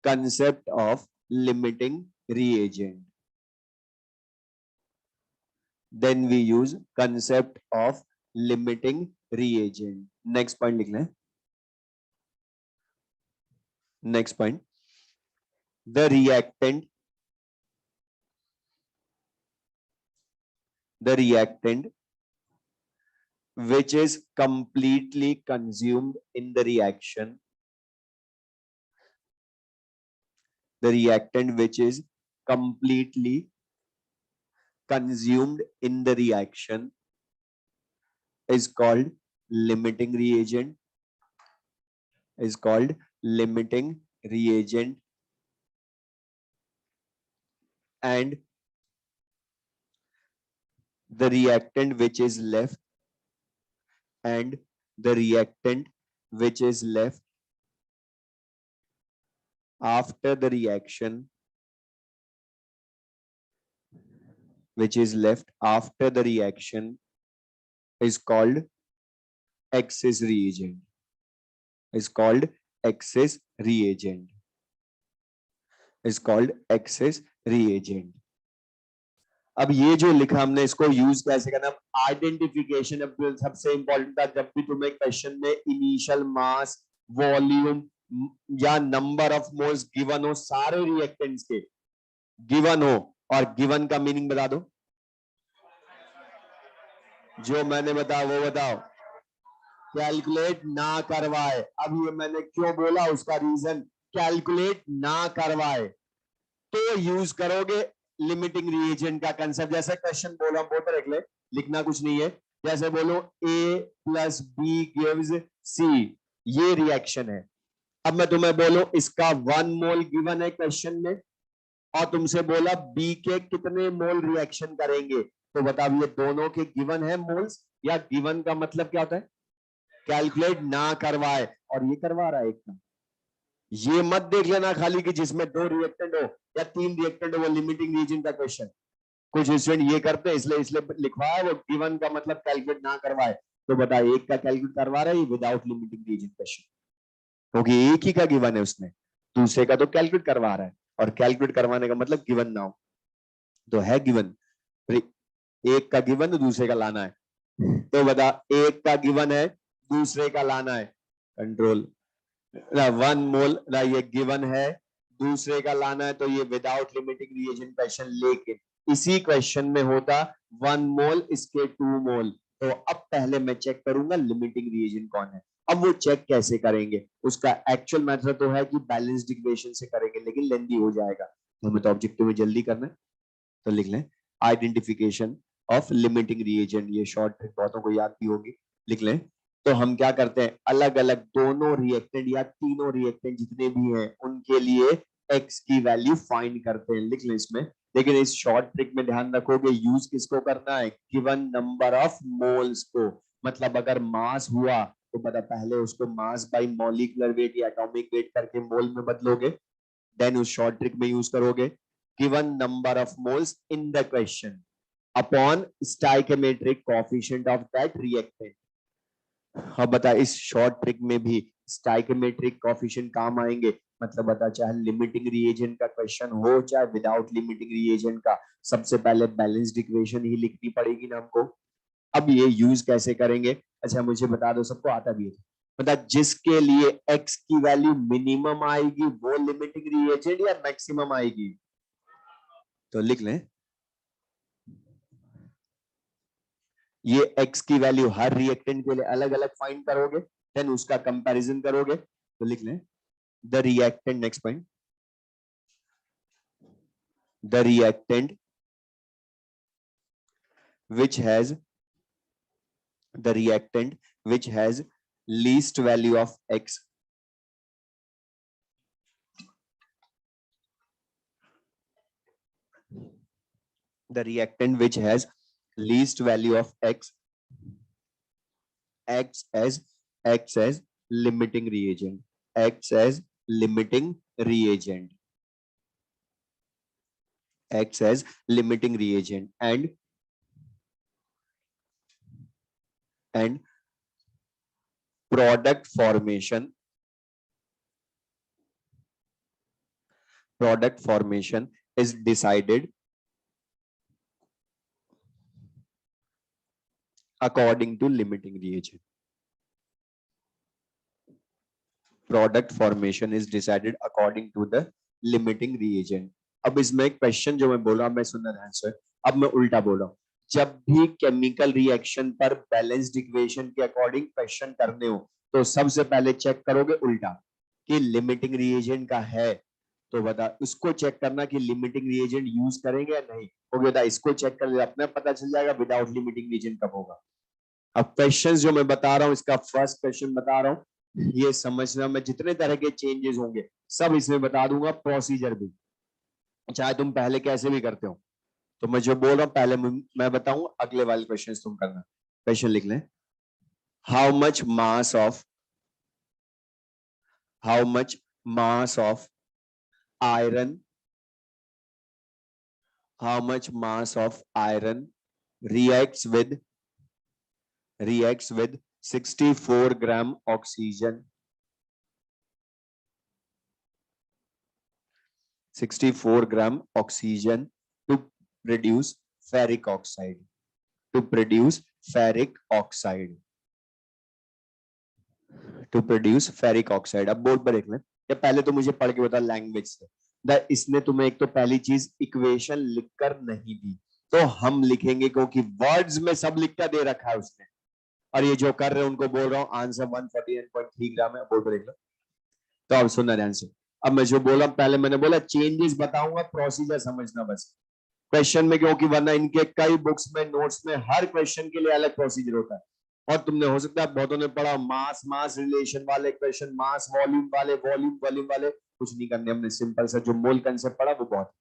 concept of limiting reagent, then we use concept of limiting reagent। next point लिख लें, next point, the reactant which is completely consumed in the reaction, the reactant which is completely consumed in the reaction is called limiting reagent, is called limiting reagent, and the reactant which is left, and the reactant which is left after the reaction, which is left after the reaction is called excess reagent, is called excess reagent, is called excess reagent। अब ये जो लिखा हमने इसको use कैसे करना, identification. अब सबसे इंपॉर्टेंट था जब भी तुम्हें क्वेश्चन में इनिशियल मास, वॉल्यूम या नंबर ऑफ मोल्स गिवन हो, सारे रिएक्टेंट्स के गिवन हो, और गिवन का मीनिंग बता दो, जो मैंने बताया वो बताओ, कैलकुलेट ना करवाए। अब ये मैंने क्यों बोला उसका रीजन, कैलकुलेट ना करवाए तो यूज करोगे लिमिटिंग रिएजेंट का कंसेप्ट। जैसे क्वेश्चन बोला बोलते रख ले, लिखना कुछ नहीं है, जैसे बोलो A plus B gives C, ये रिएक्शन है। अब मैं तुम्हें बोलो इसका 1 मोल गिवन है क्वेश्चन में, और तुमसे बोला B के कितने मोल रिएक्शन करेंगे, तो बताओ ये दोनों के गिवन है मोल्स, या गिवन का मतलब क्या होता है, कैलकुलेट ना करवाए, और ये करवा रहा है एक का। ये मत देख लेना खाली कि जिसमें 2 रिएक्टेंट हो या 3 रिएक्टेंट हो वो लिमिटिंग रीजन का क्वेश्चन। कुछ स्टूडेंट ये करते हैं, इसलिए इसलिए लिखवाया वो गिवन का मतलब कैलकुलेट ना करवाए। तो बता, एक का कैलकुलेट करवा रहा है विदाउट लिमिटिंग रीजन क्वेश्चन, क्योंकि एक ही का गिवन है उसमें, दूसरे का तो कैलकुलेट करवा रहा है, और कैलकुलेट करवाने का मतलब गिवन ना हो, तो है गिवन। एक का गिवन तो दूसरे का लाना है, तो बता एक का गिवन है दूसरे का लाना है, कंट्रोल ना 1 मोल ना ये गिवन है, दूसरे का लाना है, तो ये विदाउट लिमिटिंग रिएजेंट क्वेश्चन। लेकिन इसी क्वेश्चन में होता 1 मोल इसके 2 मोल, तो अब पहले मैं चेक करूंगा लिमिटिंग रिएजेंट कौन है। अब वो चेक कैसे करेंगे, उसका एक्चुअल मेथड तो है कि बैलेंस्ड इक्वेशन से करेंगे, लेकिन लेंदी हो जाएगा, तो हमें तो ऑब्जेक्टिव में जल्दी करना है, तो लिख लें आइडेंटिफिकेशन ऑफ लिमिटिंग रिएजेंट। ये शॉर्ट ट्रिक बहुतों को याद भी होगी, लिख लें। तो हम क्या करते हैं, अलग अलग दोनों रिएक्टेंट या तीनों रिएक्टेंट जितने भी हैं उनके लिए एक्स की वैल्यू फाइंड करते हैं, लिख लें इसमें। लेकिन इस शॉर्ट ट्रिक में ध्यान रखोगे यूज किसको करना है, गिवन नंबर ऑफ मोल्स को। मतलब अगर मास हुआ तो पता पहले उसको मास बाय मॉलिक्यूलर वेट या एटॉमिक वेट करके मोल में बदलोगे, देन उस शॉर्ट ट्रिक में यूज करोगे given number of moles in the question upon stoichiometric coefficient of that reactant। अब बता इस शॉर्ट ट्रिक में भी स्टाइकोमेट्रिक कोफिशिएंट काम आएंगे, मतलब बता चाहे लिमिटिंग रिएजेंट का क्वेश्चन हो चाहे विदाउट लिमिटिंग रिएजेंट का, सबसे पहले बैलेंस्ड इक्वेशन ही लिखनी पड़ेगी ना हमको। अब ये यूज कैसे करेंगे, अच्छा मुझे बता दो, सबको आता भी है, मतलब जिसके लिए x की वैल्यू मिनिमम आएगी वो लिमिटिंग रिएजेंट या मैक्सिमम आएगी, तो लिख लें ये x की वैल्यू हर रिएक्टेंट के लिए अलग अलग फाइंड करोगे, देन उसका कंपैरिजन करोगे, तो लिख लें the reactant, next point, the reactant which has the reactant which has least value of x, the reactant which has least value of x acts as limiting reagent, acts as limiting reagent, acts as limiting reagent, and product formation is decided according to limiting reagent, product formation is decided according to the limiting reagent। अब इसमें question जो मैं बोल रहा हूं, मैं सुनना ध्यान से, अब मैं उल्टा बोल रहा हूं, जब भी केमिकल रिएक्शन पर बैलेंस्ड इक्वेशन के अकॉर्डिंग क्वेश्चन करने हो तो सबसे पहले चेक करोगे उल्टा कि लिमिटिंग रिएजेंट का है, तो बता उसको चेक करना कि लिमिटिंग रिएजेंट यूज करेंगे या नहीं, हो गया इसको चेक कर लिया, अपने पता चल जाएगा विदाउट लिमिटिंग रिएजेंट कब होगा। अब क्वेश्चंस जो मैं बता रहा हूं, इसका फर्स्ट क्वेश्चन बता रहा हूं, ये समझना, मैं जितने तरह के चेंजेस होंगे सब इसमें बता दूंगा, प्रोसीजर भी, चाहे तुम पहले कैसे भी करते हो, तो मैं जो बोल रहा हूं पहले मैं बताऊं, अगले वाले क्वेश्चन तुम करना। क्वेश्चन लिख लें, how much mass of iron, how much mass of iron reacts with 64 gram oxygen, 64 gram oxygen to produce ferric oxide, to produce ferric oxide, to produce ferric oxide। अब बोर्ड पर देख लें, या पहले तो मुझे पढ़ के बता लैंग्वेज से, इसने तुम्हें एक तो पहली चीज इक्वेशन लिखकर नहीं दी, तो हम लिखेंगे क्योंकि वर्ड्स में सब लिखकर दे रखा है उसने, और ये जो कर रहे हैं उनको बोल रहा हूँ आंसर 149.3 ग्राम है, बोर्ड पर देख लो। तो अब सुनना ध्यान से, अब मैं जो बोला पहले मैंने बोला चेंजेस बताऊंगा, प्रोसीजर समझना बस क्वेश्चन में, क्योंकि वरना इनके कई बुक्स में नोट्स में हर क्वेश्चन के लिए अलग प्रोसीजर होता है, और तुमने हो सकता है बहुतों ने पढ़ा मास रिलेशन वाले क्वेश्चन, मास वॉल्यूम वाले, वॉल्यूम वाले, कुछ नहीं करने, हमने सिंपल सा जो मोल कंसेप्ट पढ़ा वो बहुत,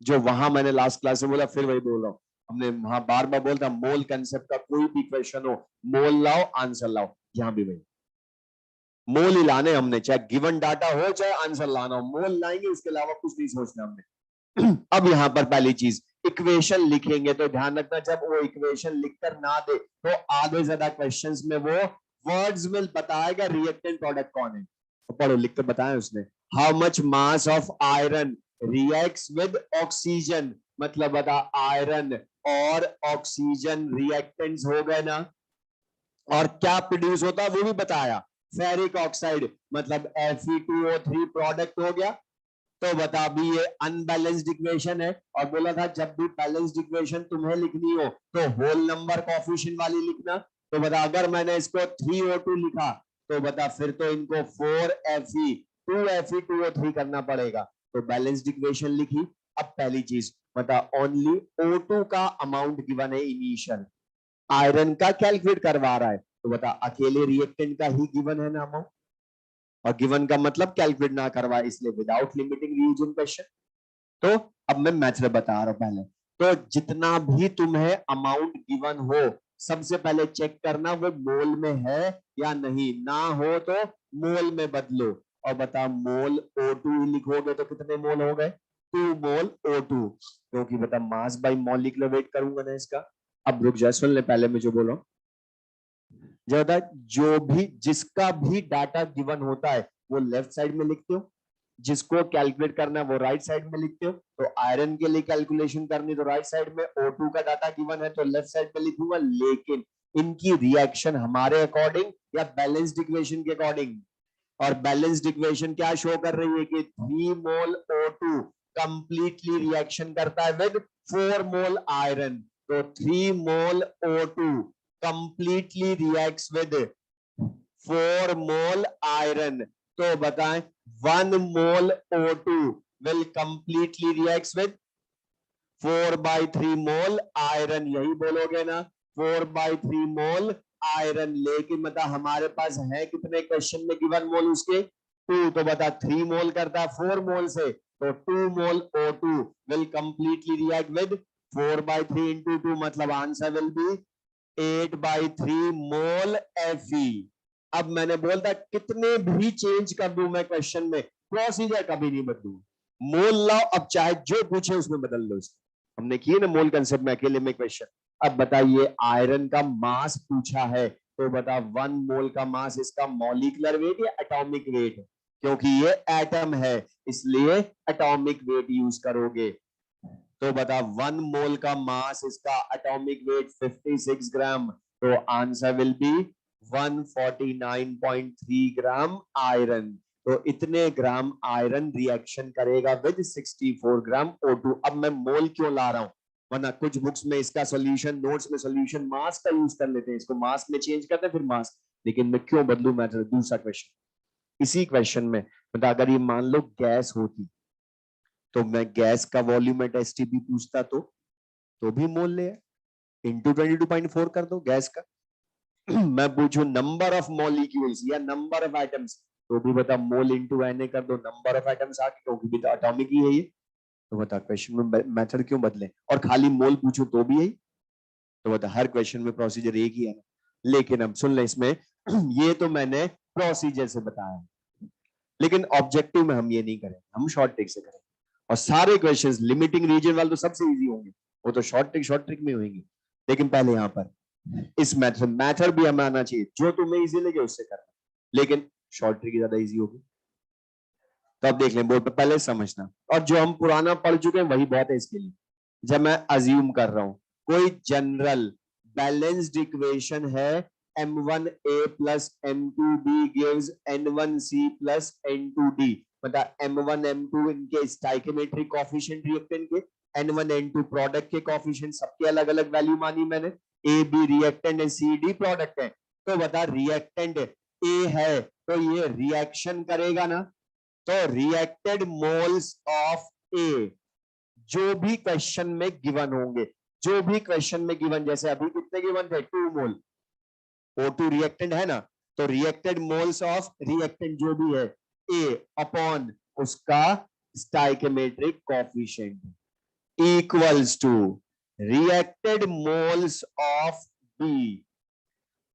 जो वहां मैंने लास्ट क्लास में बोला फिर वही बोल रहा हूँ, हमने वहां बार बार बोलता मोल कंसेप्ट का कोई भी क्वेश्चन हो, मोल लाओ आंसर लाओ, यहां भी वही मोल ही लाने हमने, चाहे गिवन डाटा हो चाहे आंसर लाना हो, मोल लाएंगे, इसके अलावा कुछ नहीं सोचना हमने। अब यहां पर पहली चीज इक्वेशन लिखेंगे तो ध्यान रखना, जब वो इक्वेशन लिखकर ना दे तो आधे ज्यादा क्वेश्चंस में वो वर्ड्स में बताएगा रिएक्टेंट प्रोडक्ट कौन है, तो पढ़ो लिख कर बताया उसने। How much mass of iron reacts with oxygen, मतलब बता आयरन और ऑक्सीजन रिएक्टेंट्स हो गए ना, और क्या प्रोड्यूस होता है वो भी बताया, फेरिक ऑक्साइड मतलब Fe2O3 प्रोडक्ट हो गया। तो बता भी ये अनबैलेंस्ड इक्वेशन है, और बोला था जब भी बैलेंस्ड इक्वेशन तुम्हें लिखनी हो तो होल नंबर कोएफिशिएंट वाली लिखना। तो बता अगर मैंने इसको 3O2 लिखा तो बता फिर तो इनको 4Fe 2Fe2O3 करना पड़ेगा, तो बैलेंस्ड इक्वेशन लिखी। अब पहली चीज बता ओनली O2 का अमाउंट गिवन है इनिशियल, आयरन का कैलकुलेट करवा रहा है, तो बता अकेले रिएक्टेंट का ही गिवन है ना अमाउंट, और गिवन का मतलब कैलकुलेट ना करवा, इसलिए विदाउट लिमिटिंग रीजन क्वेश्चन। तो अब मैं मेथड बता रहा हूं पहले, तो जितना भी तुम्हें अमाउंट गिवन हो सबसे पहले चेक करना वो मोल में है या नहीं, ना हो तो मोल में बदलो, और बता मोल O2 लिखोगे तो कितने मोल हो गए, 2 मोल O2, क्योंकि बता मास बाय मॉलिक्यूलर वेट करूंगा ना इसका। अब रुक जा सुन ले पहले मैं जो बोला, जो भी जिसका भी डाटा गिवन होता है वो लेफ्ट साइड में लिखते हो, जिसको कैलकुलेट करना है वो राइट साइड में लिखते हो। तो आयरन के लिए कैलकुलेशन करनी तो राइट साइड में, O2 का डाटा गिवन है तो लेफ्ट साइड में लिखूंगा, लेकिन इनकी रिएक्शन हमारे अकॉर्डिंग या बैलेंस्ड इक्वेशन के अकॉर्डिंग, और बैलेंस्ड इक्वेशन क्या शो कर रही है कि 3 मोल O2 कंप्लीटली रिएक्शन करता है विद 4 मोल आयरन, तो 3 मोल O2 completely reacts with 4 mole iron, तो बताएं 1 मोल O2 will completely reacts with 4/3 mole iron, यही बोलोगे ना 4/3 मोल आयरन, लेकिन बता हमारे पास है कितने क्वेश्चन में गिवन मोल उसके 2, तो बता 3 मोल करता है 4 मोल से, तो 2 मोल O2 will completely react with 4/3 into 2, मतलब answer will be 8/3 mole Fe। अब मैंने बोलता कितने भी चेंज कर दूं मैं क्वेश्चन में, प्रोसीजर कभी नहीं बदलूंगा, मोल लाओ, अब चाहे जो पूछे उसमें बदल लो इसको, हमने किए ना मोल कंसेप्ट में अकेले में क्वेश्चन। अब बताइए आयरन का मास पूछा है, तो बता 1 मोल का मास इसका मॉलिक्यूलर वेट या एटॉमिक वेट है, क्योंकि ये एटम है इसलिए एटॉमिक वेट यूज करोगे। तो बता 1 मोल का मास इसका एटॉमिक वेट 56 ग्राम, तो answer will be 149.3 gram iron, तो इतने ग्राम आयरन रिएक्शन करेगा विद 64 ग्राम O2। अब मैं मोल क्यों ला रहा हूं, वरना कुछ बुक्स में इसका सॉल्यूशन नोट्स में सॉल्यूशन मास का यूज कर लेते हैं, इसको मास में चेंज करते हैं फिर मास, लेकिन मैं क्यों बदलू मैटर। दूसरा क्वेश्चन, इसी क्वेश्चन में बता अगर ये मान लो गैस होती तो मैं गैस का वॉल्यूम एट STP पूछता तो भी मोल ले इंटू 22.4 कर दो गैस का। मैं पूछूं नंबर ऑफ मॉलिक्यूल्स या नंबर ऑफ एटम्स तो भी बता मोल इंटू Na कर दो, नंबर ऑफ एटम्स आके, क्योंकि भी तो एटॉमिक ही है ये, तो बता क्वेश्चन में मेथड क्यों बदले, और खाली मोल पूछूं तो भी यही, तो बता हर क्वेश्चन में प्रोसीजर एक ही है ना। लेकिन अब सुन ले इसमें ये तो मैंने प्रोसीजर से बताया, लेकिन ऑब्जेक्टिव में हम ये नहीं करें, हम शॉर्ट ट्रिक से करें, और सारे क्वेश्चंस लिमिटिंग रीजन वाले तो सबसे इजी होंगे, वो तो शॉर्ट ट्रिक में होंगे, लेकिन पहले यहाँ पर इस मेथड भी हमें आना चाहिए, जो तुम्हें इजी लगे उससे करना, लेकिन शॉर्ट ट्रिक ज्यादा इजी होगी। तो अब देख लें बोर्ड पर पहले समझना, और जो हम पुराना पढ़ चुके हैं वही बहुत है इसके लिए। जब मैं अज्यूम कर रहा हूं कोई जनरल बैलेंस्ड इक्वेशन है M1A plus M2B gives N1C plus N2D, मतलब M1 M2 इनके स्टाइकियोमेट्रिक कोएफिशिएंट रिएक्टेंट के, N1 N2 प्रोडक्ट के कोएफिशिएंट सबके अलग अलग वैल्यू मानी मैंने, A B रिएक्टेंट है C D प्रोडक्ट है, तो बता रिएक्टेंट A है तो ये रिएक्शन करेगा ना, तो रिएक्टेड मोल्स ऑफ A जो भी क्वेश्चन में गिवन होंगे, जो भी क्वेश्चन में गिवन, जैसे अभी कितने गिवन थे 2 मोल, O2 रिएक्टेंट है ना, तो रिएक्टेड मोल्स ऑफ रिएक्टेंट जो भी है A अपॉन उसका stoichiometric coefficient equals to reacted moles of B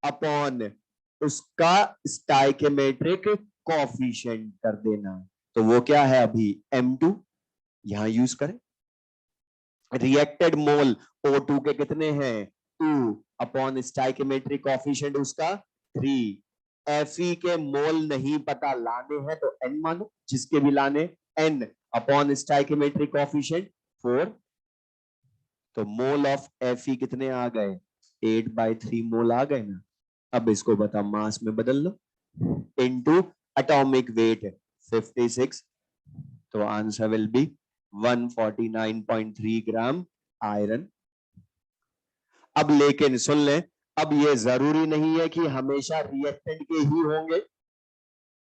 upon उसका स्टाइकेमेट्रिक कोफिशिएंट कर देना। तो वो क्या है अभी M2, यहां यूज करें। रिएक्टेड मोल O2 के कितने हैं 2 अपॉन स्टाइकेमेट्रिक कोफिशिएंट उसका 3। Fe के मोल नहीं पता लाने हैं तो n मानो, जिसके भी लाने n अपॉन स्टाइकेमेट्रिक कोफिशिएंट 4। तो मोल ऑफ Fe कितने आ गए 8/3 मोल आ गए ना। अब इसको बता मास में बदल लो इनटू एटॉमिक वेट 56, तो answer will be 149.3 gram iron. अब लेकिन सुन ले, अब ये जरूरी नहीं है कि हमेशा रिएक्टेंट के ही होंगे।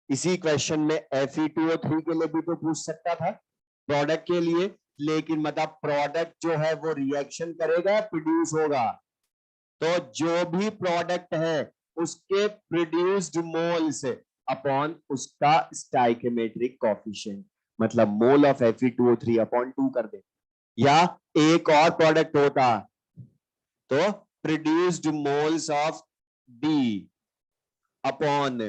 इसी क्वेश्चन में Fe2O3 के लिए भी तो पूछ सकता था प्रोडक्ट के लिए, लेकिन मतलब प्रोडक्ट जो है वो रिएक्शन करेगा प्रोड्यूस होगा। तो जो भी प्रोडक्ट है उसके प्रोड्यूस्ड मोल्स अपॉन उसका स्टाइकेमेट्रिक कोफिशिएंट, मतलब मोल ऑफ Fe2O3 अपॉन 2 कर दे। या एक और प्रोडक्ट होता तो produced moles of B upon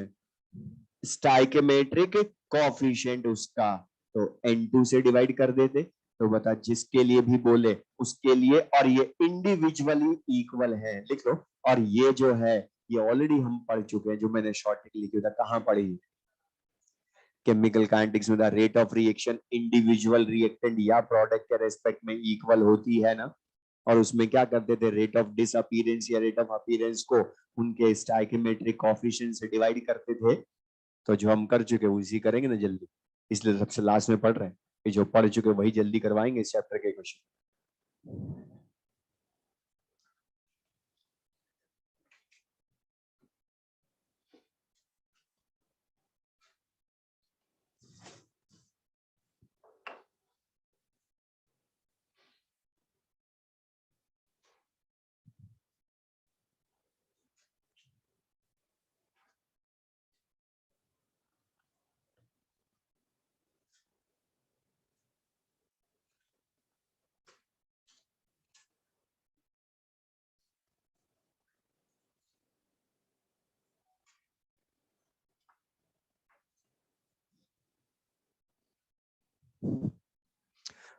stoichiometric coefficient उसका, तो N2 से डिवाइड कर देते। तो बता जिसके लिए भी बोले उसके लिए, और ये इंडिविजुअली इक्वल है लिख लो। और ये जो है ये ऑलरेडी हम पढ़ चुके हैं, जो मैंने शॉर्ट ट्रिक लिखी था कहां पढ़ी, केमिकल काइनेटिक्स में, the rate of reaction individual reactant या प्रोडक्ट के रेस्पेक्ट में इक्वल होती है ना। और उसमें क्या करते थे, रेट ऑफ डिसअपीयरेंस या रेट ऑफ अपीयरेंस को उनके स्टाइकेमेट्रिक कोफिशिएंट से डिवाइड करते थे। तो जो हम कर चुके उसी करेंगे ना जल्दी, इसलिए सबसे लास्ट में पढ़ रहे हैं कि जो पढ़ चुके वही जल्दी करवाएंगे इस चैप्टर के क्वेश्चन।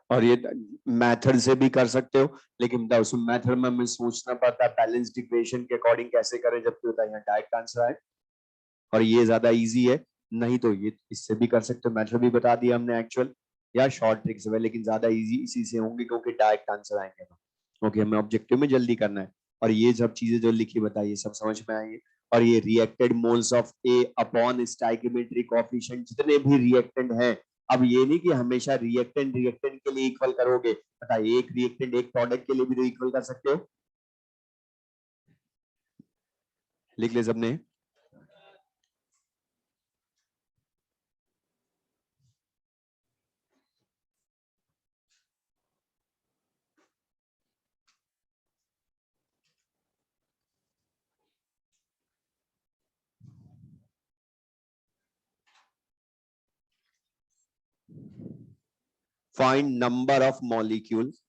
और ये मेथड से भी कर सकते हो, लेकिन उस मेथड में हमें सोचना पड़ता है बैलेंस्ड इक्वेशन के अकॉर्डिंग कैसे करें, जबकि होता है यहाँ डायरेक्ट आंसर आए। और ये ज्यादा इजी है, नहीं तो ये इससे भी कर सकते हो, मेथड भी बता दिया हमने एक्चुअल या शॉर्ट ट्रिक से, लेकिन ज्यादा इजी इसी से होंगे क्योंकि डायरेक्ट आंसर आएंगे। ओके, हमें ऑब्जेक्टिव में जल्दी करना है। और ये सब चीजें जो लिखी बताइए सब समझ में आएंगे। और ये reacted moles of A upon stoichiometric coefficient, जितने भी रिएक्टेंट हैं, अब ये नहीं कि हमेशा रिएक्टेंट रिएक्टेंट के लिए इक्वल करोगे, पता एक रिएक्टेंट एक प्रोडक्ट के लिए भी तो इक्वल कर सकते हो। लिख ले सबने। Find number of molecules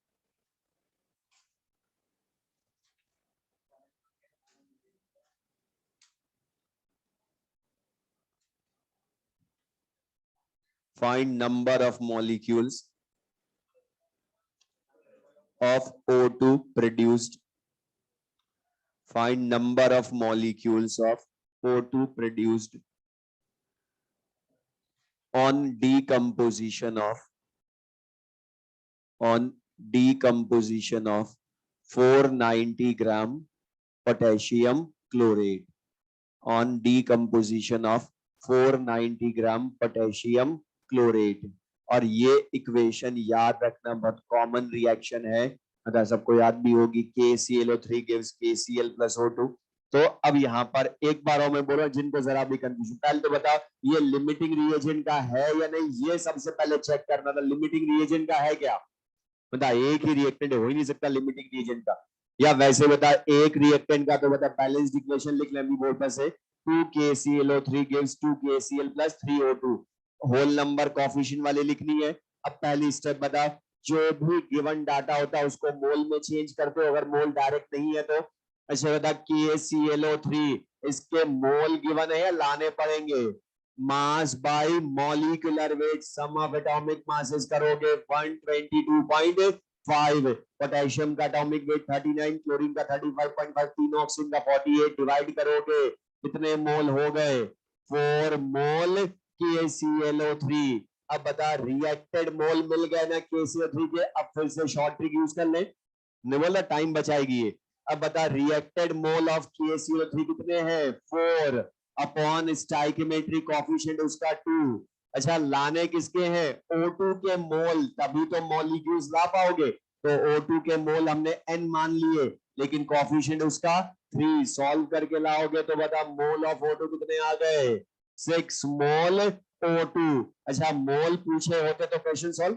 find number of molecules of O2 produced. Find number of molecules of O2 produced on decomposition of 490 gram potassium chlorate, on decomposition of 490 gram potassium chlorate. और ये equation याद रखना बहुत common reaction है, अगर सबको याद भी होगी, KClO3 gives KCl plus O2। तो अब यहाँ पर एक बार और मैं बोल रहा हूँ जिनको जरा भी कंफ्यूजन, पहले तो बताओ ये लिमिटिंग रिएजेंट का है या नहीं, ये सबसे पहले चेक करना था। लिमिटिंग रिएजेंट का है क्या, बता, एक ही रिएक्टेंट हो ही नहीं सकता लिमिटिंग रिएजेंट का। या वैसे बता एक रिएक्टेंट का, तो बता बैलेंस्ड इक्वेशन लिख ले बोर्ड से, 2KClO3 gives 2KCl plus 3O2, whole number coefficient वाले लिखनी है। अब पहली स्टेप बता, जो भी गिवन डाटा होता है उसको मोल में चेंज करते हो, अगर मोल डायरेक्ट नहीं है तो। अच्छा बता KClO3 इसके मोल गिवन है या लाने पड़ेंगे? Mass by molecular weight, sum of atomic masses करोगे 122.5, पोटेशियम का एटॉमिक वेट 39, क्लोरीन का 35.5, तीनों ऑक्सीजन का 48, डिवाइड करोगे कितने मोल हो गए? 4 मोल KClO3। अब बता रिएक्टेड मोल मिल गए ना KClO3 के, अब फिर से शॉर्ट ट्रिक यूज कर ले, नहीं बोला टाइम बचाएगी ये। अब बता रिएक्टेड मोल ऑफ KClO3 कितने हैं? 4 अपॉन स्टाइकियोमेट्रिक कोएफिशिएंट उसका 2। अच्छा लाने किसके हैं? O2 के मोल, तभी तो मॉलिक्यूल्स ला पाओगे। तो O2 के मोल हमने n मान लिए, लेकिन कोएफिशिएंट उसका 3, सॉल्व करके लाओगे तो बता मोल ऑफ O2 कितने आ गए? 6 मोल O2। अच्छा मोल पूछे होते तो क्वेश्चन सॉल्व,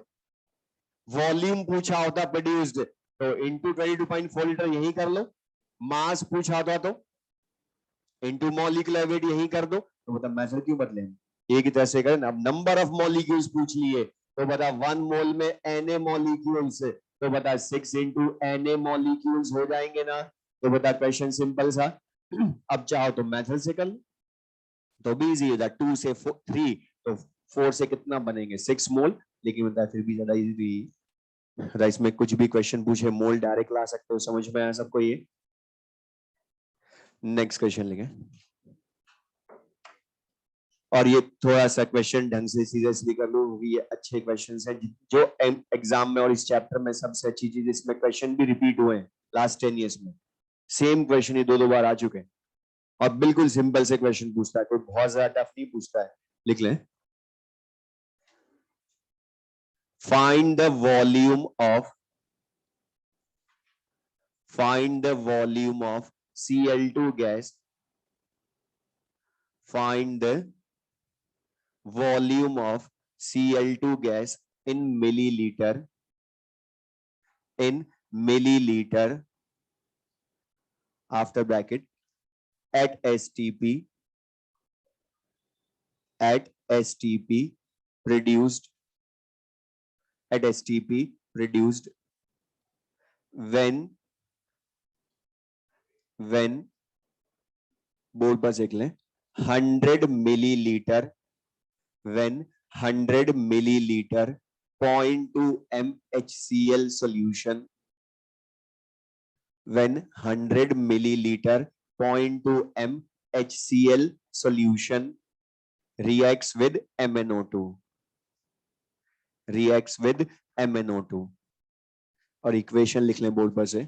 वॉल्यूम पूछा होता प्रोड्यूस्ड तो इंटू 22.4 लीटर यही कर लो, मास पूछा होता तो इंटू मॉलिक्यूलर वेट यही कर दो। तो बता मेथड क्यों बदले, एक ही तरह से करें। अब नंबर ऑफ मॉलिक्यूल्स पूछ लिए तो बता 1 मोल में Na मॉलिक्यूल्स, तो बता 6 इंटू Na मॉलिक्यूल्स हो जाएंगे ना। तो बता क्वेश्चन सिंपल सा। अब चाहो तो मेथड से कर लो तो भी इजी है, 2 से 3 तो 4 से कितना बनेंगे? 6 मोल। लेकिन बता फिर भी ज्यादा इजी, इसमें कुछ भी क्वेश्चन पूछे मोल डायरेक्ट ला सकते हो, समझ में आया सबको ये? नेक्स्ट क्वेश्चन लेंगे, और ये थोड़ा सा क्वेश्चन ढंग से सीरियसली कर लो, ये अच्छे क्वेश्चन हैं जो एग्जाम में, और इस चैप्टर में सबसे अच्छी चीज इसमें क्वेश्चन भी रिपीट हुए हैं लास्ट 10 ईयर्स में, सेम क्वेश्चन ये दो बार आ चुके हैं, और बिल्कुल सिंपल से क्वेश्चन पूछता है, कोई बहुत ज्यादा टफ नहीं पूछता है। लिख लें, find the volume of Cl2 gas, find the volume of Cl2 gas in milliliter after bracket at STP produced when board पर लिख लें 100 millilitre, when 100 milliliter 0.2 mHCl solution, when 100 milliliter 0.2 mHCl solution reacts with MnO2, और equation लिख लें board पर से।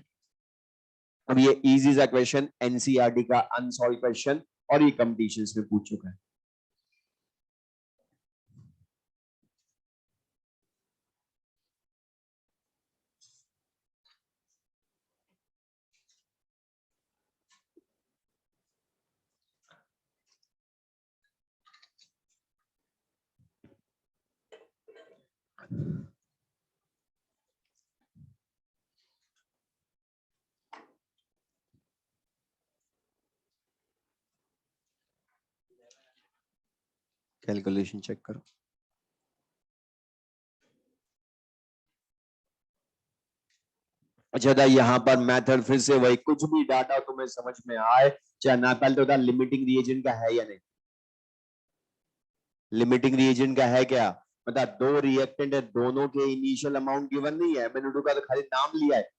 अब ये इजी सा क्वेश्चन, एनसीईआरटी का अनसॉल्व क्वेश्चन, और ये कंपटीशंस में पूछ चुका है। कैलकुलेशन चेक करो। अच्छा था यहाँ पर मेथड फिर से वही, कुछ भी डाटा तुम्हें समझ में आए चाहे ना, पहले तो बता लिमिटिंग रिएजेंट का है या नहीं, लिमिटिंग रिएजेंट का है क्या? बता दो रिएक्टेंट है, दोनों के इनिशियल अमाउंट गिवन नहीं है, मैंने का तो खाली नाम लिया है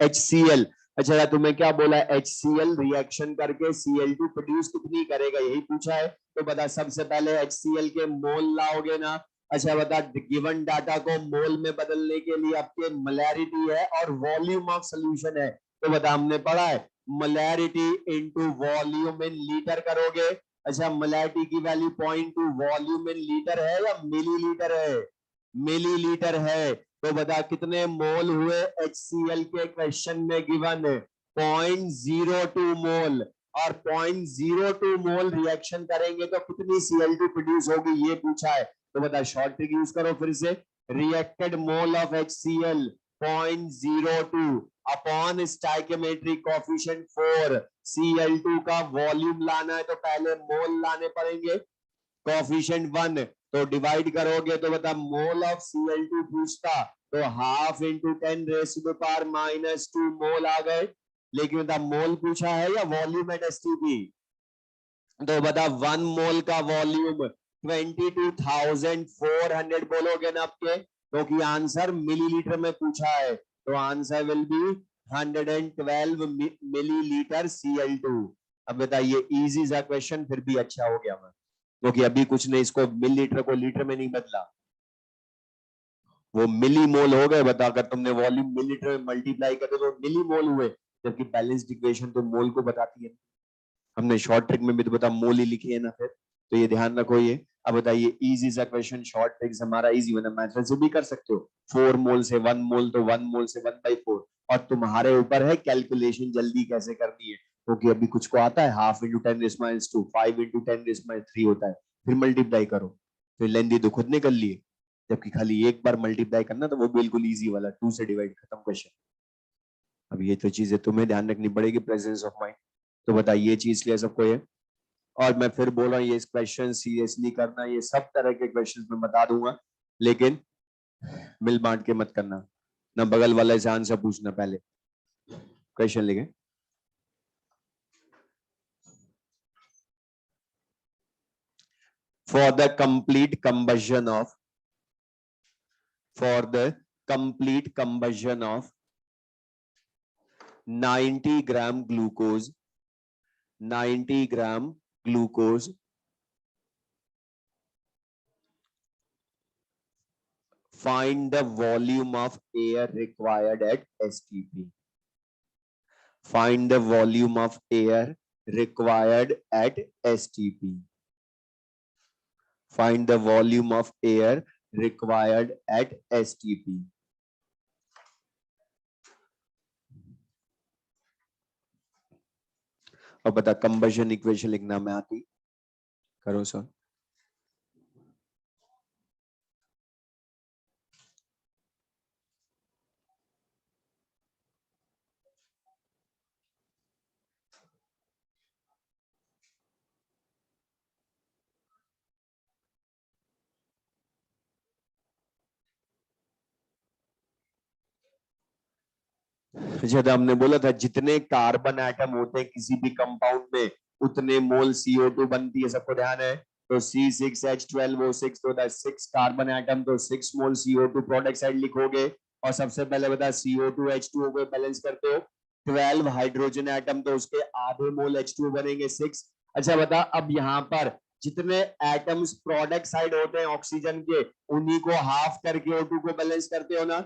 HCl। अच्छा तुम्हें क्या बोला? HCl रिएक्शन करके Cl2 प्रोड्यूस कितनी करेगा यही पूछा है। तो बता सबसे पहले HCl के मोल लाओगे ना। अच्छा बता गिवन डाटा को मोल में बदलने के लिए आपके मोलैरिटी है और वॉल्यूम ऑफ सॉल्यूशन है। तो बता हमने पढ़ा है molarity into volume in litre करोगे। अच्छा मोलैरिटी की वैल्यू 0.2, वॉल्यूम इन लीटर है या मिलीलीटर है? मिलीलीटर है। तो बता कितने मोल हुए HCl के क्वेश्चन में गिवन है 0.02 मोल, और 0.02 मोल रिएक्शन करेंगे तो कितनी Cl2 प्रोड्यूस होगी ये पूछा है। तो बता शॉर्ट ट्रिक यूज करो फिर से, reacted mole of HCl 0.02 upon stoichiometric coefficient 4, Cl2 का वॉल्यूम लाना है तो पहले मोल लाने पड़ेंगे, कोएफिशिएंट 1, तो डिवाइड करोगे तो बता मोल ऑफ Cl2 पूछता तो हाफ इंटू 10⁻⁻² मोल आ गए, लेकिन बता मोल पूछा है या वॉल्यूम एट एसटीपी। तो बता 1 मोल का वॉल्यूम 22,400 बोलोगे ना आपके, क्योंकि आंसर मिलीलीटर में पूछा है, तो answer will be 112 millilitre Cl2। अब बताइए इजी सा क्वेश्चन, फिर भी अच्छा हो गया मैं, क्योंकि अभी कुछ नहीं, इसको मिलीलीटर को लीटर में नहीं बदला, वो मिली मोल हो गए। बता अगर तुमने वॉल्यूम मिलीलीटर में मल्टीप्लाई करते तो मिली मोल हुए, जबकि बैलेंस्ड इक्वेशन तो मोल को बताती है। हमने शॉर्ट ट्रिक में भी तो बता मोल ही लिखी है ना, फिर तो ये ध्यान रखो ये। अब बताइए इजी सा क्वेश्चन, शॉर्ट ट्रिक्स हमारा इजी होना, मैथड से भी कर सकते हो। 4 मोल से 1 मोल तो 1 मोल से 1/4, और तुम्हारे ऊपर है कैलकुलेशन जल्दी कैसे करनी है, क्योंकि अभी कुछ को आता है हाफ इंटू 10⁻², 5 इंटू 10⁻³ होता है, फिर मल्टीप्लाई करो, फिर लेंदी तो खुद निकल लिए, जबकि खाली एक बार मल्टीप्लाई करना तो वो बिल्कुल इजी वाला 2 से डिवाइड, खत्म क्वेश्चन। अब ये तो चीजें तुम्हें ध्यान रखनी पड़ेगी, प्रेजेंस ऑफ माइंड। तो बताइए ये चीज क्लियर सबको ये। और मैं फिर बोल रहा हूँ ये क्वेश्चन सीरियसली करना, ये सब तरह के क्वेश्चन मैं बता दूंगा, लेकिन मिल बांट के मत करना ना, बगल वाले से आंसर पूछना पहले। क्वेश्चन लिखे, for the complete combustion of, for the complete combustion of 90 gram glucose, 90 gram glucose, find the volume of air required at STP. Find the volume of air required at STP. Find the volume of air required at STP. अब बता combustion equation लिखना में आती, करो sir. जैसे हमने बोला था जितने कार्बन एटम होते हैं किसी भी कंपाउंड में उतने मोल CO2 बनती है, सबको ध्यान है। तो C6H12O6 तो 6 कार्बन एटम, तो 6 मोल CO2 प्रोडक्ट साइड लिखोगे, और सबसे पहले बता CO2H2O को बैलेंस करते हो, 12 हाइड्रोजन एटम, तो उसके आधे मोल H2O बनेंगे 6। अच्छा बता अब यहाँ पर जितने एटम्स प्रोडक्ट साइड होते हैं ऑक्सीजन के, उन्हीं को हाफ करके O2 को बैलेंस करते हो ना,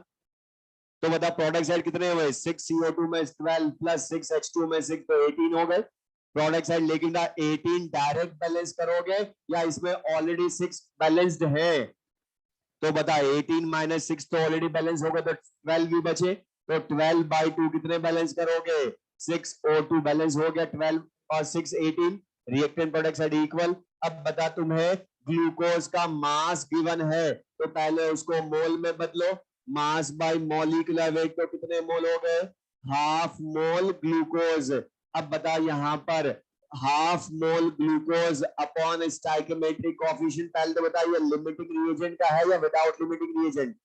तो बता प्रोडक्ट साइड कितने हुए, 6 CO2 में 12 प्लस 6 H2 में 6, तो 18 हो गए प्रोडक्ट साइड। लेकिन 18 डायरेक्ट बैलेंस करोगे या इसमें ऑलरेडी 6 बैलेंस्ड है, तो बता 18 माइनस 6 तो ऑलरेडी बैलेंस हो गए, तो 12 भी बचे, तो 12/2 कितने बैलेंस करोगे, 6 O2 बैलेंस हो गया, 12 और 6 18, रिएक्टेंट प्रोडक्ट साइड इक्वल। अब बता तुम्हें ग्लूकोज का मास गिवन है, तो पहले उसको मोल में बदलो, मास बाय मॉलिक्यूलर वेट, तो कितने मोल हो गए, हाफ मोल ग्लूकोज। अब बता यहाँ पर half mole glucose upon stoichiometric coefficient, पहले तो बताइए लिमिटिंग रिएजेंट का है या विदाउट लिमिटिंग रिएजेंट,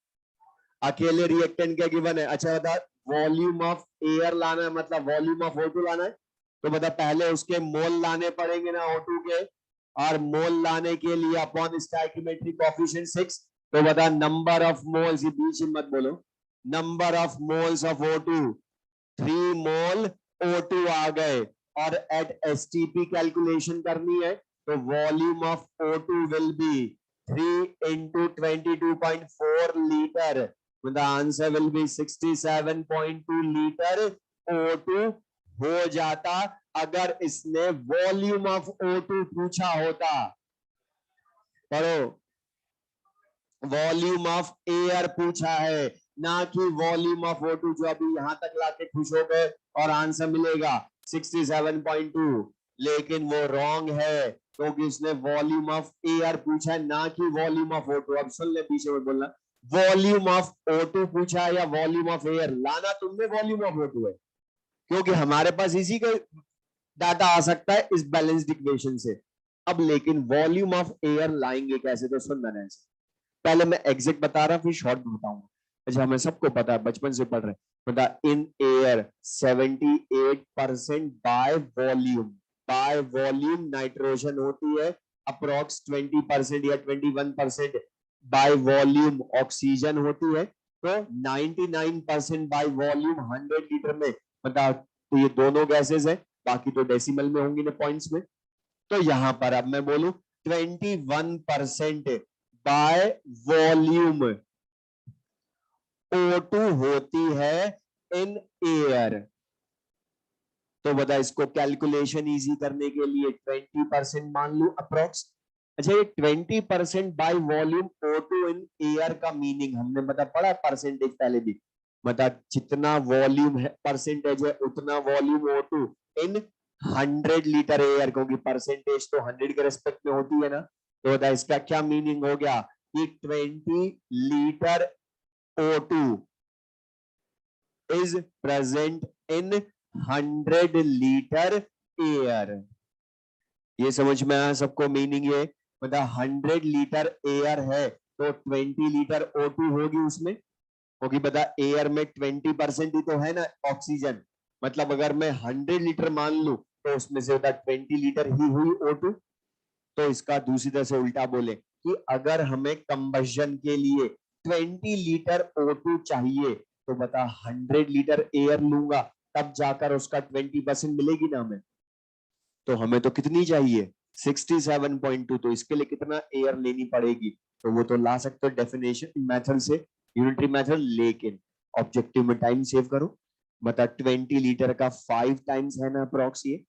अकेले रिएक्टेंट क्या गिवन है। अच्छा बता वॉल्यूम ऑफ एयर लाना है, मतलब वॉल्यूम ऑफ O2 लाना है, तो बता पहले उसके मोल लाने पड़ेंगे ना O2 के, और मोल लाने के लिए अपॉन स्टाइकियोमेट्रिक कोएफिशिएंट 6, तो बता नंबर ऑफ मोल्स, ये बीच में मत बोलो, number of moles of O2 3 mole O2 आ गए, और एट STP कैलकुलेशन करनी है, तो volume of O2 will be 3 into 22.4 litre, the answer will be 67.2 litre O2 हो जाता, अगर इसने वॉल्यूम ऑफ O2 पूछा होता। पढ़ो, वॉल्यूम ऑफ एयर पूछा है, ना कि वॉल्यूम ऑफ O2, जो अभी यहां तक लाके खुश हो गए और आंसर मिलेगा 67.2, लेकिन वो रॉन्ग है, क्योंकि उसने वॉल्यूम ऑफ एयर पूछा है, ना कि वॉल्यूम ऑफ O2। अब सुन ले, पीछे में बोलना, वॉल्यूम ऑफ O2 पूछा है या वॉल्यूम ऑफ एयर, लाना तुमने वॉल्यूम ऑफ O2 है, क्योंकि हमारे पास इसी का डाटा आ सकता है इस बैलेंस्ड इक्वेशन से। अब लेकिन वॉल्यूम ऑफ एयर लाएंगे कैसे, तो सुन मैंने ऐसे, पहले मैं एग्जैक्ट बता रहा फिर शॉर्ट बताऊंगा। अच्छा हमें सबको पता है, बचपन से पढ़ रहे, बता in air 78% by volume nitrogen होती है, अप्रोक्स 20% या 21% बाय वॉल्यूम ऑक्सीजन होती है, तो 99% बाय वॉल्यूम 100 लीटर में, बता तो ये दोनों गैसेस है, बाकी तो डेसिमल में होंगी ना पॉइंट्स में। तो यहां पर अब मैं बोलूं 21% बाय वॉल्यूम O2 होती है इन एयर। तो बता इसको कैलकुलेशन इजी करने के लिए 20% मान लू अप्रोक्स। अच्छा ये 20% by volume O2 in air का मीनिंग हमने बता पढ़ा परसेंटेज पहले भी, बता जितना वॉल्यूम है परसेंटेज है उतना वॉल्यूम O2 इन 100 लीटर एयर, क्योंकि परसेंटेज तो 100 के रेस्पेक्ट में होती है ना। तो बता इसका क्या मीनिंग हो गया कि 20 litre O2 is present in 100 litre air. ये समझ में आया सबको मीनिंग, ये मतलब 100 लीटर एयर है तो 20 लीटर O2 होगी उसमें, क्योंकि बता एयर में 20% ही तो है ना ऑक्सीजन, मतलब अगर मैं 100 लीटर मान लू तो उसमें से बता 20 लीटर ही हुई O2। तो इसका दूसरी तरह से उल्टा बोले कि अगर हमें कंबशन के लिए 20 लीटर O2 चाहिए तो बता 100 लीटर एयर लूंगा तब जाकर उसका 20% मिलेगी ना हमें। तो हमें तो कितनी चाहिए 67.2, तो इसके लिए कितना एयर लेनी पड़ेगी, तो वो तो ला सकते हो डेफिनेशन मेथड से, यूनिटरी मेथड, लेकिन ऑब्जेक्टिव में टाइम सेव करो। बता 20 लीटर का 5 टाइम्स है ना अप्रोक्स ये,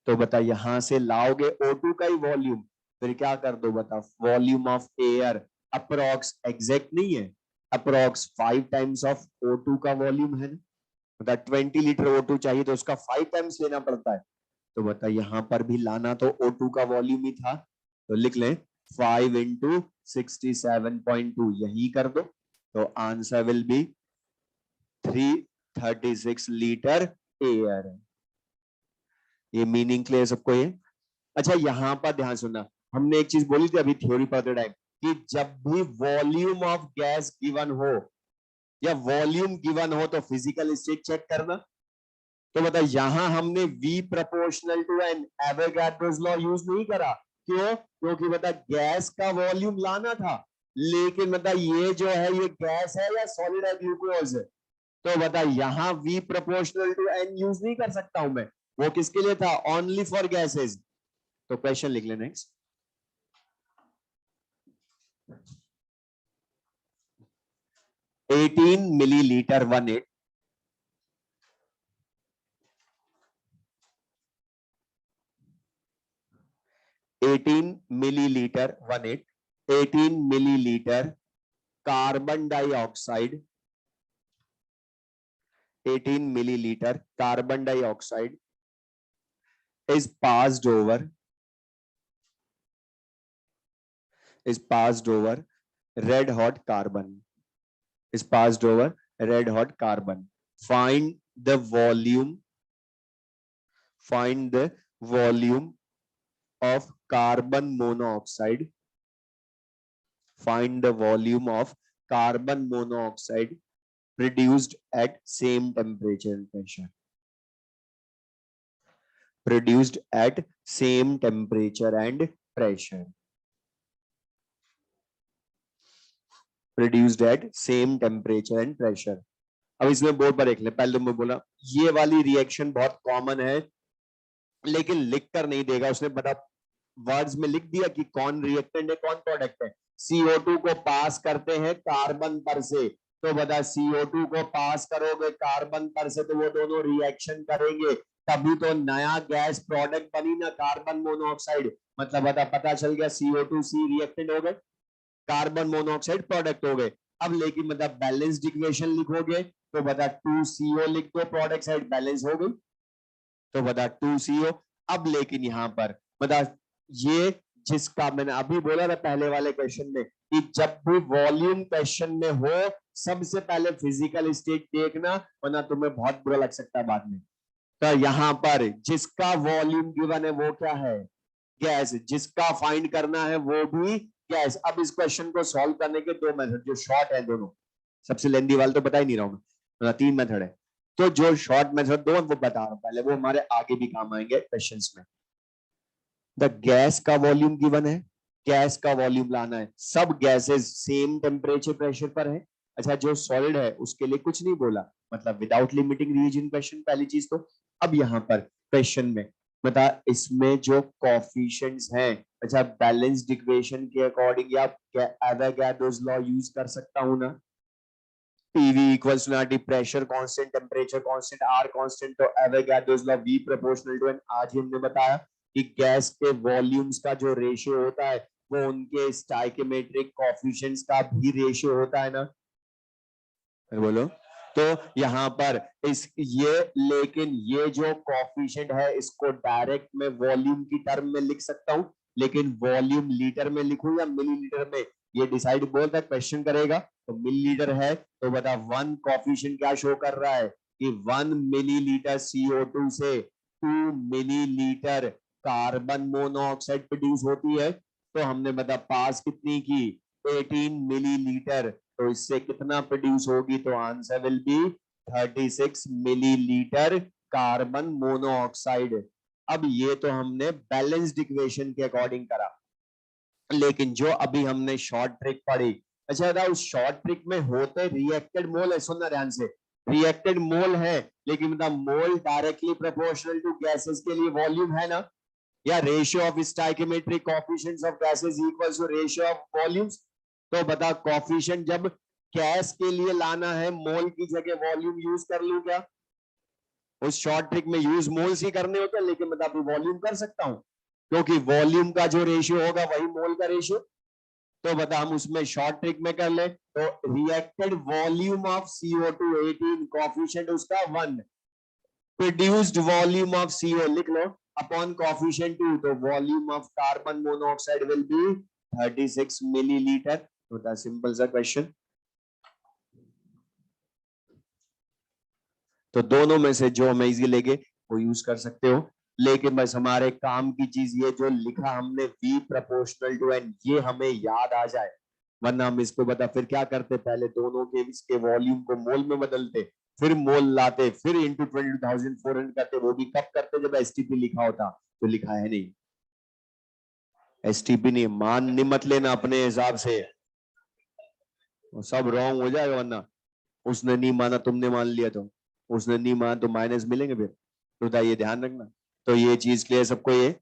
तो बता यहां से लाओगे O2 का ही वॉल्यूम, फिर क्या कर दो बता volume of air approx exact नहीं है, अप्रोक्स 5 टाइम्स ऑफ O2 का वॉल्यूम है ना, बता 20 लीटर O2 चाहिए तो उसका 5 टाइम्स लेना पड़ता है। तो बता यहां पर भी लाना तो O2 का वॉल्यूम ही था, तो लिख लें 5 इंटू 67.2 यही कर दो, तो answer will be 336 litre air. ये मीनिंग क्लियर सबको ये। अच्छा यहां पर ध्यान सुनना, हमने एक चीज बोली थी अभी थ्योरी पढ़ते टाइम कि जब भी वॉल्यूम ऑफ गैस गिवन हो या वॉल्यूम गिवन हो तो फिजिकल स्टेट चेक करना। तो बता यहां हमने V proportional to N Avogadro's law use नहीं करा, क्यों, क्योंकि बता गैस का वॉल्यूम लाना था, लेकिन बता ये जो है ये गैस है या सॉलिड है ग्लूकोज, तो बता यहां V proportional to N use नहीं कर सकता हूं मैं, वो किसके लिए था, ओनली फॉर गैसेज। तो क्वेश्चन लिख ले next. Eighteen millilitre 18 millilitre 18 millilitre carbon dioxide, 18 millilitre carbon dioxide is passed over red hot carbon, is passed over red hot carbon. Find the volume of carbon monoxide, find the volume of carbon monoxide produced at same temperature and pressure, produced at same temperature and pressure, produced at same temperature and pressure। अब इसमें board पर देख ले, पहले तो मैं बोला ये वाली रिएक्शन बहुत कॉमन है लेकिन लिख कर नहीं देगा उसने, बता वर्ड्स में लिख दिया कि कौन रिएक्टेंट है कौन प्रोडक्ट है। CO2 को पास करते हैं कार्बन पर से, तो बता CO2 को पास करोगे कार्बन पर से तो वो दोनों रिएक्शन करेंगे, तभी तो नया गैस प्रोडक्ट बनी ना कार्बन मोनोऑक्साइड, मतलब बता पता चल गया CO2C रिएक्टेंट हो गए, कार्बन मोनोऑक्साइड प्रोडक्ट हो गए। अब लेकिन मतलब बैलेंस्ड इक्वेशन लिखोगे तो बता 2CO लिख दो, प्रोडक्ट साइड बैलेंस हो गई, तो बता 2CO। अब लेकिन यहां पर बता ये जिसका मैंने अभी बोला था पहले वाले क्वेश्चन में कि जब भी वॉल्यूम क्वेश्चन में हो सबसे पहले फिजिकल स्टेट देखना, वरना तुम्हें बहुत बुरा लग सकता है बाद में। तो यहां पर जिसका वॉल्यूम गिवन है वो क्या है गैस, जिसका फाइंड करना है वो भी गैस। अब इस क्वेश्चन को सॉल्व करने के दो मेथड जो शॉर्ट है दोनों, सबसे लेंदी वाला तो बता ही नहीं रहा हूं मैं, तीन मेथड है। तो जो शॉर्ट मेथड दो वो बता रहा हूं पहले, वो हमारे आगे भी काम आएंगे क्वेश्चंस में। द गैस का वॉल्यूम गिवन है, गैस का वॉल्यूम लाना है, सब गैसेस सेम टेम्परेचर प्रेशर पर है। अच्छा, जो सॉलिड है उसके लिए कुछ नहीं बोला, मतलब विदाउट लिमिटिंग रीजन क्वेश्चन, पहली चीज तो। अब यहाँ पर क्वेश्चन में बता, इसमें जो कोफिशिएंट्स हैं, अच्छा बैलेंस्ड इक्वेशन के अकॉर्डिंग या एवोगाड्रोस लॉ यूज कर सकता हूं ना, PV equals to RT, pressure constant, temperature constant, R constant, तो Avogadro's law V proportional to n. आज ही हमने बताया कि गैस के वॉल्यूम्स का जो रेशियो होता है वो उनके स्टोइकियोमेट्रिक कोएफिशिएंट्स का भी रेशियो होता है ना, बोलो। तो यहाँ पर इस ये, लेकिन ये जो कोएफिशिएंट है इसको डायरेक्ट में वॉल्यूम की टर्म में लिख सकता हूं, लेकिन वॉल्यूम लीटर में लिखूं या मिलीलीटर में, ये डिसाइड बोल है क्वेश्चन करेगा। तो मिलीलीटर है तो बता, वन कोएफिशिएंट क्या शो कर रहा है कि 1 मिलीलीटर CO2 से 2 मिलीलीटर कार्बन मोनोऑक्साइड प्रोड्यूस होती है। तो हमने बता पास कितनी की, 18 मिलीलीटर, तो इससे कितना प्रोड्यूस होगी, तो answer will be 36 millilitre carbon monoxide. अब ये तो हमने बैलेंस्ड इक्वेशन के अकॉर्डिंग करा, लेकिन जो अभी हमने शॉर्ट ट्रिक पढ़ी, अच्छा था उस शॉर्ट ट्रिक में होते रिएक्टेड मोल है, सुनना ध्यान से, रिएक्टेड मोल है, लेकिन मतलब mole directly proportional to gases के लिए वॉल्यूम है ना, या ratio of stoichiometric coefficients of gases equals to ratio of volumes. तो बता कोएफिशिएंट जब गैस के लिए लाना है, मोल की जगह वॉल्यूम यूज कर लूं क्या? उस शॉर्ट ट्रिक में यूज मोल्स ही करने होते हैं, लेकिन बता वॉल्यूम कर सकता हूं, क्योंकि वॉल्यूम का जो रेशियो होगा वही मोल का रेशियो। तो बता हम उसमें शॉर्ट ट्रिक में कर ले, तो reacted volume of CO2 18, coefficient उसका 1, प्रोड्यूस्ड वॉल्यूम ऑफ CO लिख लो अपॉन कोएफिशिएंट 2, तो volume of carbon monoxide will be 36 millilitre. तो द सिंपल सा क्वेश्चन। तो दोनों में से जो हमें इजी लगे वो यूज कर सकते हो, लेकिन बस हमारे काम की चीज ये जो लिखा हमने V प्रोपोर्शनल टू एन, ये हमें याद आ जाए, वरना हम इसको बता फिर क्या करते, पहले दोनों के इसके वॉल्यूम को मोल में बदलते, फिर मोल लाते, फिर इंटू 22,400 करते। वो भी कब करते, जब STP लिखा होता, तो लिखा है नहीं, STP नहीं, मान नहीं मत लेना अपने हिसाब से, वो सब रॉन्ग हो जाएगा, वरना उसने नहीं माना तुमने मान लिया, तो उसने नहीं माना तो माइनस मिलेंगे फिर, तो ये ध्यान रखना। तो ये चीज क्लियर सबको। ये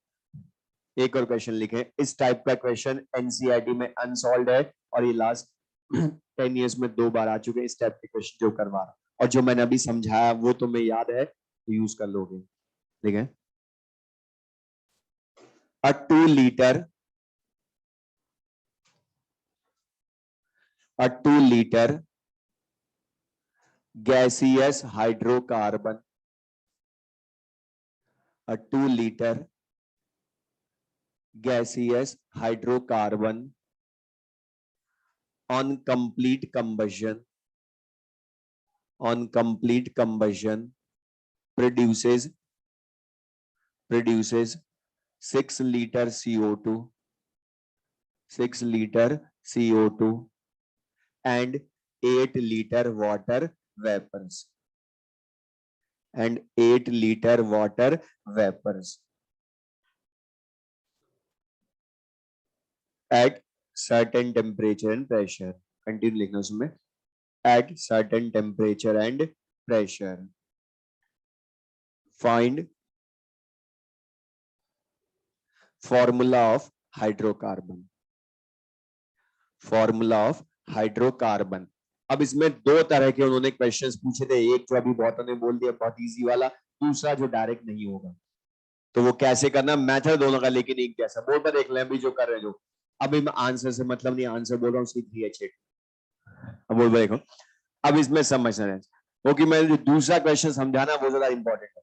एक और क्वेश्चन लिखे, इस टाइप का क्वेश्चन एनसीईआरटी में अनसॉल्व्ड है, और ये लास्ट 10 इयर्स में 2 बार आ चुके हैं इस टाइप के क्वेश्चन जो करवा रहा, और जो मैंने अभी समझाया वो तुम्हें याद है तो यूज कर लोगे। ठीक है, a 2 liter gaseous hydrocarbon, a 2 liter gaseous hydrocarbon on complete combustion produces 6 liter CO2 and 8 liter water vapors at certain temperature and pressure। Continue लिखना उसमें, at certain temperature and pressure find formula of hydrocarbon। अब इसमें दो तरह के उन्होंने questions पूछे थे, एक जो अभी बहुत ने बोल दिया बहुत इजी वाला, दूसरा जो डायरेक्ट नहीं होगा, तो वो कैसे करना, मेथड दोनों का लेकिन एक जैसा। बोर्ड पर देख लें अभी जो कर रहे हैं, जो अभी मैं आंसर से मतलब नहीं, आंसर बोल रहा हूँ उसकी 3H8। अब बोल देखो, अब इसमें समझना है, क्योंकि मैं जो दूसरा क्वेश्चन समझाना वो ज्यादा इंपॉर्टेंट है,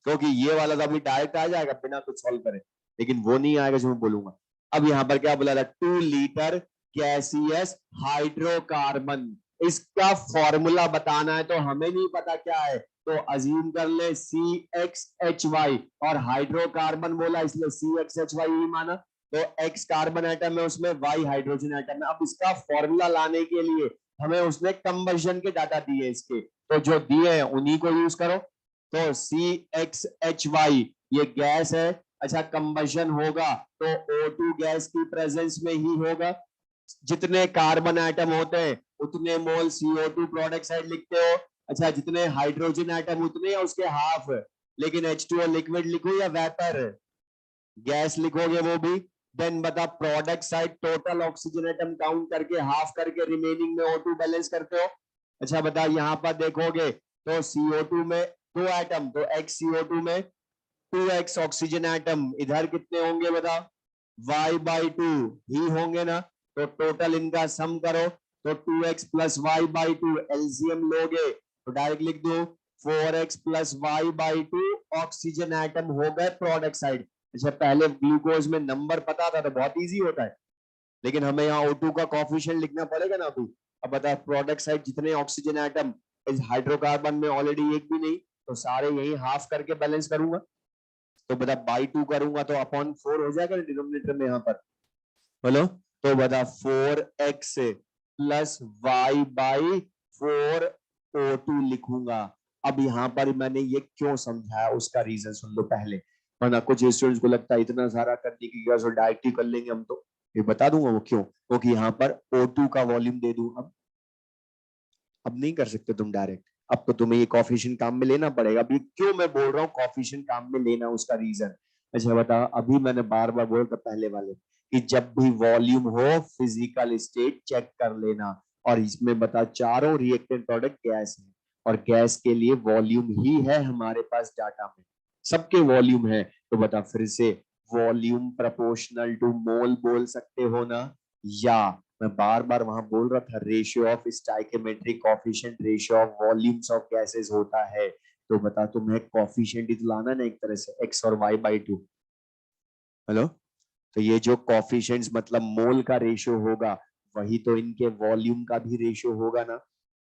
क्योंकि ये वाला तो अभी डायरेक्ट आ जाएगा बिना कुछ सॉल्व करे, लेकिन वो नहीं आएगा जो मैं बोलूंगा। अब यहाँ पर क्या बोला था, 2 लीटर गैसियस हाइड्रोकार्बन, इसका फॉर्मूला बताना है, तो हमें नहीं पता क्या है, तो अज्यूम कर ले CXHY और हाइड्रोकार्बन बोला इसलिए CXHY ही माना। तो X कार्बन एटम है उसमें, Y हाइड्रोजन एटम है। अब इसका फॉर्मूला लाने के लिए हमें उसने कंबशन के डाटा दिए इसके, तो जो दिए हैं उन्हीं को यूज करो। तो CXHY ये गैस है। अच्छा, कंबशन होगा तो O2 गैस की प्रेजेंस में ही होगा। जितने कार्बन एटम होते हैं उतने मोल CO2 प्रोडक्ट साइड लिखते हो। अच्छा, जितने हाइड्रोजन एटम उतने या उसके हाफ। लेकिन H2O लिक्विड लिखो या वेपर, गैस लिखोगे वो भी। देन बता product side total oxygen atom count करके हाफ करके रिमेनिंग में O2 बैलेंस करते हो। अच्छा बता, यहाँ पर देखोगे तो CO2 में 2 एटम, तो XCO2 में 2x ऑक्सीजन एटम, इधर कितने होंगे बता, y/2 ही होंगे ना। तो टोटल इनका सम करो तो 2x प्लस y/2, एलसीएम लोगे तो डायरेक्ट लिख दो 4x plus y/2 oxygen atom हो गए प्रोडक्ट साइड। अच्छा, पहले ग्लूकोज में नंबर पता था तो बहुत इजी होता है, लेकिन हमें यहाँ O2 का कॉफिशिएंट लिखना पड़ेगा ना अभी। अब बता प्रोडक्ट साइड जितने ऑक्सीजन एटम, इस हाइड्रोकार्बन में ऑलरेडी एक भी नहीं, तो सारे यही हाफ करके बैलेंस करूंगा। तो बता बाई 2 करूंगा तो अपॉन 4 हो जाएगा डिनोमिनेटर में यहाँ पर। बोलो, तो बता 4x प्लस y/4 O2 लिखूंगा। अब यहाँ पर मैंने ये क्यों समझाया उसका रीजन सुन लो पहले, वरना कुछ स्टूडेंट्स को लगता है इतना सारा करने की क्या डायरेक्ट ही कर लेंगे हम। तो ये बता दूंगा वो क्यों, क्योंकि यहाँ पर O2 का वॉल्यूम दे दूं। अब नहीं कर सकते तुम डायरेक्ट, अब तो तुम्हें ये कॉफिशिएंट काम में लेना पड़ेगा। अभी क्यों मैं बोल रहा हूँ कॉफिशिएंट काम में लेना, उसका रीजन। अच्छा बता, अभी मैंने बार बार बोल था पहले वाले कि जब भी वॉल्यूम हो फिजिकल स्टेट चेक कर लेना। और इसमें बता चारों रिएक्टेंट प्रोडक्ट गैस है, और गैस के लिए वॉल्यूम ही है हमारे पास डाटा में, सबके वॉल्यूम है। तो बता फिर से, वॉल्यूम प्रोपोर्शनल टू मोल बोल सकते हो ना, या मैं बार बार वहां बोल रहा था ratio of stoichiometric coefficient ratio of volumes of gases होता है। तो बता तुम्हें कोएफिशिएंट ही तो लाना ना एक तरह से, x और y/2। हेलो, तो ये जो कोएफिशिएंट्स मतलब मोल का रेशियो होगा, वही तो इनके वॉल्यूम का भी रेशियो होगा ना।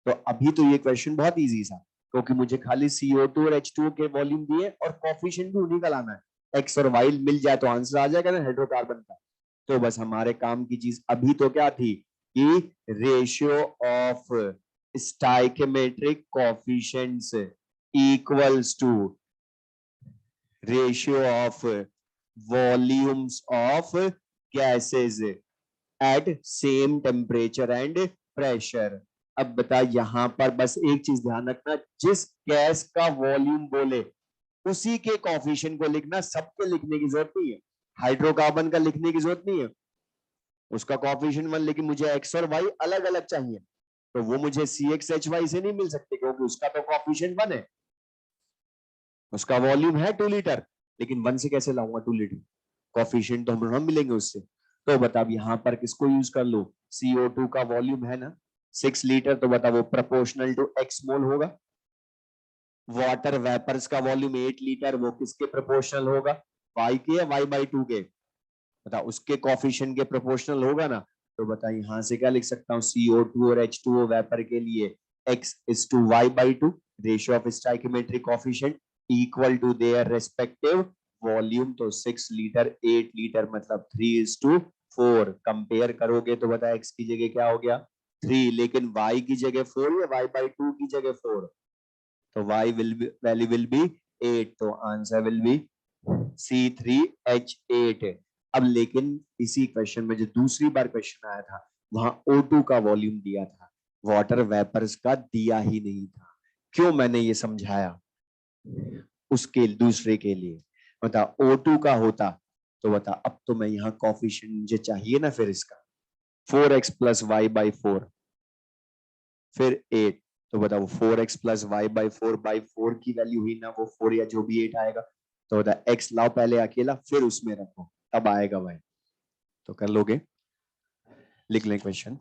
तो अभी तो ये क्वेश्चन बहुत इजी था, क्योंकि मुझे खाली CO2 और H2O के वॉल्यूम दिए और कोएफिशिएंट भी उन्हीं का लाना है। x और y मिल जाए तो आंसर आ जाएगा ना हाइड्रोकार्बन का। तो बस हमारे काम की चीज अभी तो क्या थी कि ratio of stoichiometric coefficients equals to ratio of volumes of gases at same temperature and pressure. अब बता यहां पर बस एक चीज ध्यान रखना, जिस गैस का वॉल्यूम बोले उसी के कॉफिशिएंट को लिखना, सबके लिखने की जरूरत नहीं है। हाइड्रोकार्बन का लिखने की जरूरत नहीं है, उसका कॉफिशिएंट 1, लेकिन मुझे एक्स और वाई अलग अलग चाहिए। तो वो मुझे CXHY से नहीं मिल सकते, क्योंकि उसका तो कॉफिशिएंट 1 है, उसका वॉल्यूम है 2 लीटर, लेकिन 1 से कैसे लाऊंगा 2 लीटर, कॉफिशिएंट तो हम मिलेंगे उससे। तो बता अब यहाँ पर किसको यूज कर लो, CO2 का वॉल्यूम है ना 6 लीटर, तो बता वो प्रोपोर्शनल टू x मोल होगा। वाटर वेपर्स का वॉल्यूम 8 लीटर, वो किसके प्रोपोर्शनल होगा, y के या y/2 के, बता उसके कॉफिशिएंट के प्रोपोर्शनल होगा ना। तो बता यहां से क्या लिख सकता हूँ, CO2 और H2O वेपर के लिए x/y/2 ratio of stoichiometric coefficient equal to their respective volume. तो 6 लीटर 8 लीटर मतलब 3:4। कंपेयर करोगे तो बता x की जगह क्या हो गया 3, लेकिन y की जगह 4 या y/2 की जगह 4, तो y वैल्यू विल बी 8, तो आंसर विल बी C3H8। अब लेकिन इसी क्वेश्चन में जो दूसरी बार क्वेश्चन आया था वहां O2 का वॉल्यूम दिया था, वाटर वेपर्स का दिया ही नहीं था। क्यों मैंने ये समझाया, उसके दूसरे के लिए बता O2 का होता तो बता, अब तो मैं यहाँ कॉफिशिएंट मुझे चाहिए ना, फिर इसका 4x प्लस y/4 फिर 8, तो बता वो 4x प्लस y/4 की वैल्यू हुई ना, वो 4 या जो भी 8 आएगा। तो बता x लाओ पहले अकेला, फिर उसमें रखो, तब आएगा y। तो कर लोगे, लिख लें क्वेश्चन।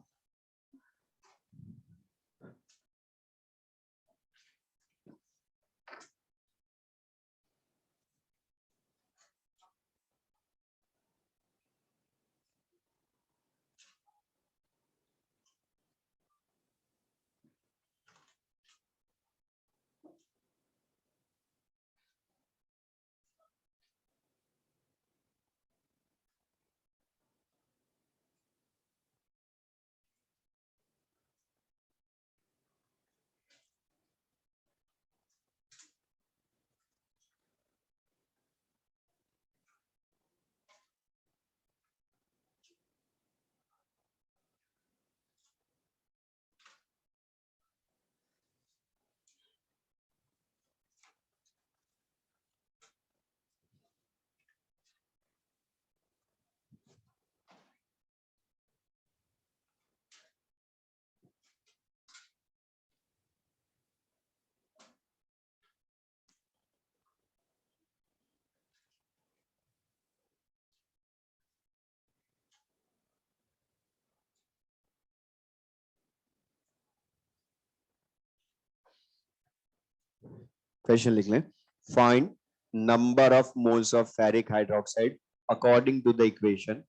क्वेश्चन लिख लें, find number of moles of ferric hydroxide according to the equation,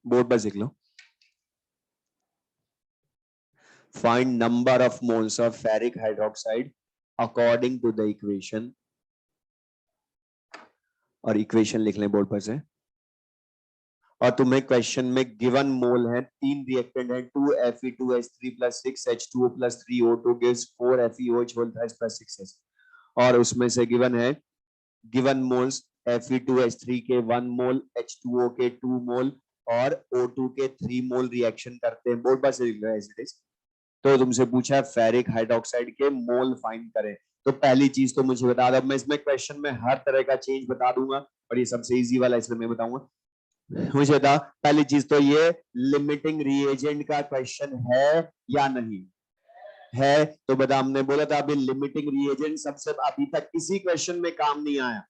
board पर लिख लो, find number of moles of ferric hydroxide according to the equation, और इक्वेशन लिख लें बोर्ड पर से। और तुम्हें क्वेश्चन में गिवन मोल है, 3 रिएक्टेंट है, 2Fe2H3 + 6H2O + 3O2 gives 4FeOH whole plus 6H, और उसमें से गिवन है, गिवन मोल्स Fe2H3 के 1 मोल, H2O के 2 मोल और O2 के 3 मोल रिएक्शन करते हैं, बोर्ड पर से लिख लो एज इट इज। तो तुमसे पूछा है फेरिक हाइड्रोक्साइड के मोल फाइंड करें, तो पहली चीज तो मुझे बता दो, मैं इसमें क्वेश्चन में हर तरह का चेंज बता दूंगा और ये सबसे इजी वाला इसलिए मैं बताऊंगा। मुझे बता, पहली चीज तो ये लिमिटिंग रिएजेंट का क्वेश्चन है या नहीं है, तो बता, हमने बोला था अभी लिमिटिंग रिएजेंट सबसे अभी तक किसी क्वेश्चन में काम नहीं आया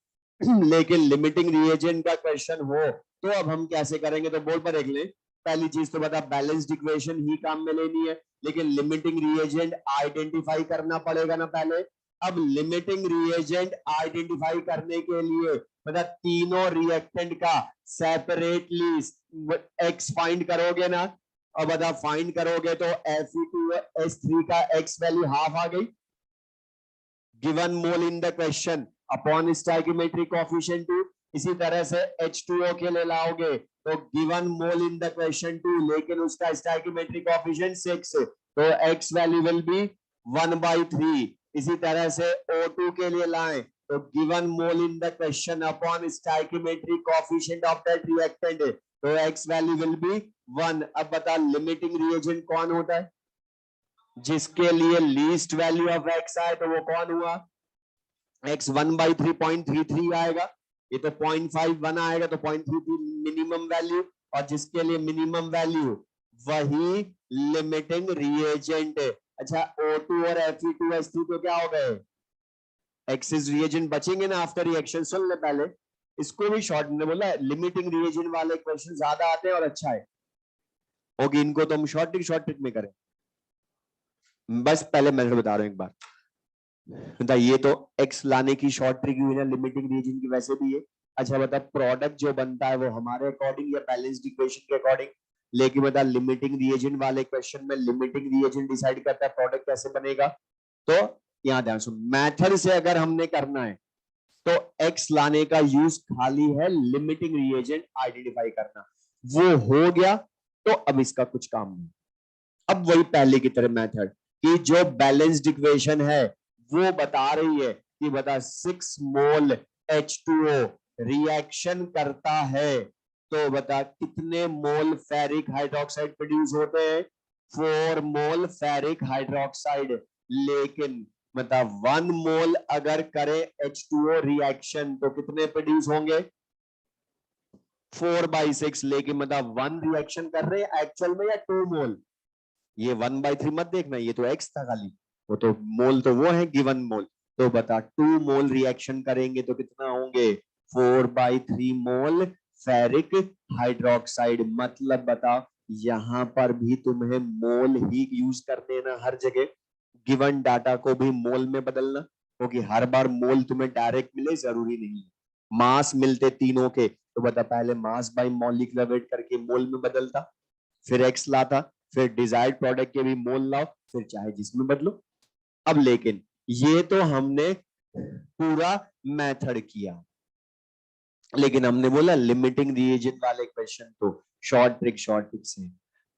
लेकिन लिमिटिंग रिएजेंट का क्वेश्चन हो तो अब हम कैसे करेंगे, तो बोर्ड पर देख लें। पहली चीज तो बता, बैलेंस्ड इक्वेशन ही काम में लेनी है, लेकिन लिमिटिंग रिएजेंट आइडेंटिफाई करना पड़ेगा ना पहले। अब लिमिटिंग रिएजेंट आइडेंटिफाई करने के लिए बता, तीनों रिएक्टेंट का सेपरेटली एक्स फाइंड करोगे ना, और बता फाइंड करोगे तो Fe2H3 का एक्स वैल्यू हाफ आ गई, given mole in the question upon stoichiometric coefficient 2। इसी तरह से H2O के लिए लाओगे तो given mole in the question 2, लेकिन उसका स्टोइकियोमेट्रिक कोएफिशिएंट 6, तो x वैल्यू विल बी 1/3। इसी तरह से O2 के लिए लाएं तो given mole in the question upon stoichiometric coefficient of that reactant, तो x वैल्यू विल बी 1। अब बता, लिमिटिंग रिएजेंट कौन होता है, जिसके लिए लीस्ट वैल्यू ऑफ x आए, तो वो कौन हुआ, x 1/3 0.33 आएगा, ये तो 0.51 आएगा, तो 0.33 मिनिमम वैल्यू, और जिसके लिए मिनिमम वैल्यू वही लिमिटिंग रिएजेंट है। अच्छा, O2 और Fe2H3 तो क्या हो गए, एक्सिस रिएजेंट बचेंगे ना आफ्टर रिएक्शन। सुन ले पहले इसको भी, शॉर्ट ने बोला लिमिटिंग रिएजेंट वाले क्वेश्चन ज्यादा आते हैं और अच्छा है, ओके इनको तो हम शॉर्ट ट्रिक में करें। बस पहले मेथड बता रहा हूं एक बार, बता ये तो एक्स लाने की शॉर्ट ट्रिक हुई ना लिमिटिंग रीजन की, वैसे भी है। अच्छा बता, प्रोडक्ट जो बनता है वो हमारे अकॉर्डिंग या बैलेंस्ड इक्वेशन के अकॉर्डिंग, लेकिन बता लिमिटिंग रिएजेंट वाले क्वेश्चन में लिमिटिंग रिएजेंट डिसाइड करता है प्रोडक्ट कैसे बनेगा। तो यहां ध्यान सुन, मेथड से अगर हमने करना है तो एक्स लाने का यूज खाली है लिमिटिंग रिएजेंट आइडेंटिफाई करना, वो हो गया तो अब इसका कुछ काम नहीं। अब वही पहले की तरह मेथड कि जो बैलेंस्ड इक्वेशन है वो बता रही है कि बता 6 मोल H2O रिएक्शन करता है तो बता कितने मोल फेरिक हाइड्रोक्साइड प्रोड्यूस होते हैं, 4 मोल फेरिक हाइड्रोक्साइड। लेकिन बता 1 मोल अगर करे H2O रिएक्शन तो कितने प्रोड्यूस होंगे, 4/6। लेकिन मतलब 1 रिएक्शन कर रहे हैं एक्चुअल में या 2 मोल, ये 1/3 मत देखना, ये तो एक्स था खाली, वो तो मोल तो वो है गिवन मोल। तो बता 2 मोल रिएक्शन करेंगे तो कितना होंगे, 4/3 मोल फेरिक हाइड्रोक्साइड। मतलब बता यहां पर भी तुम्हें मोल ही यूज कर देना हर जगह, गिवन डाटा को भी मोल में बदलना, क्योंकि हर बार मोल तुम्हें डायरेक्ट मिले जरूरी नहीं है। मास मिलते तीनों के तो बता पहले मास बाय मॉलिक्यूलर वेट करके मोल में बदलता, फिर एक्स लाता, फिर डिजायर्ड प्रोडक्ट के भी मोल लाओ, फिर चाहे जिसमें बदलो। अब लेकिन ये तो हमने पूरा मेथड किया, लेकिन हमने बोला लिमिटिंग रिएजेंट वाले क्वेश्चन तो शॉर्ट ट्रिक से,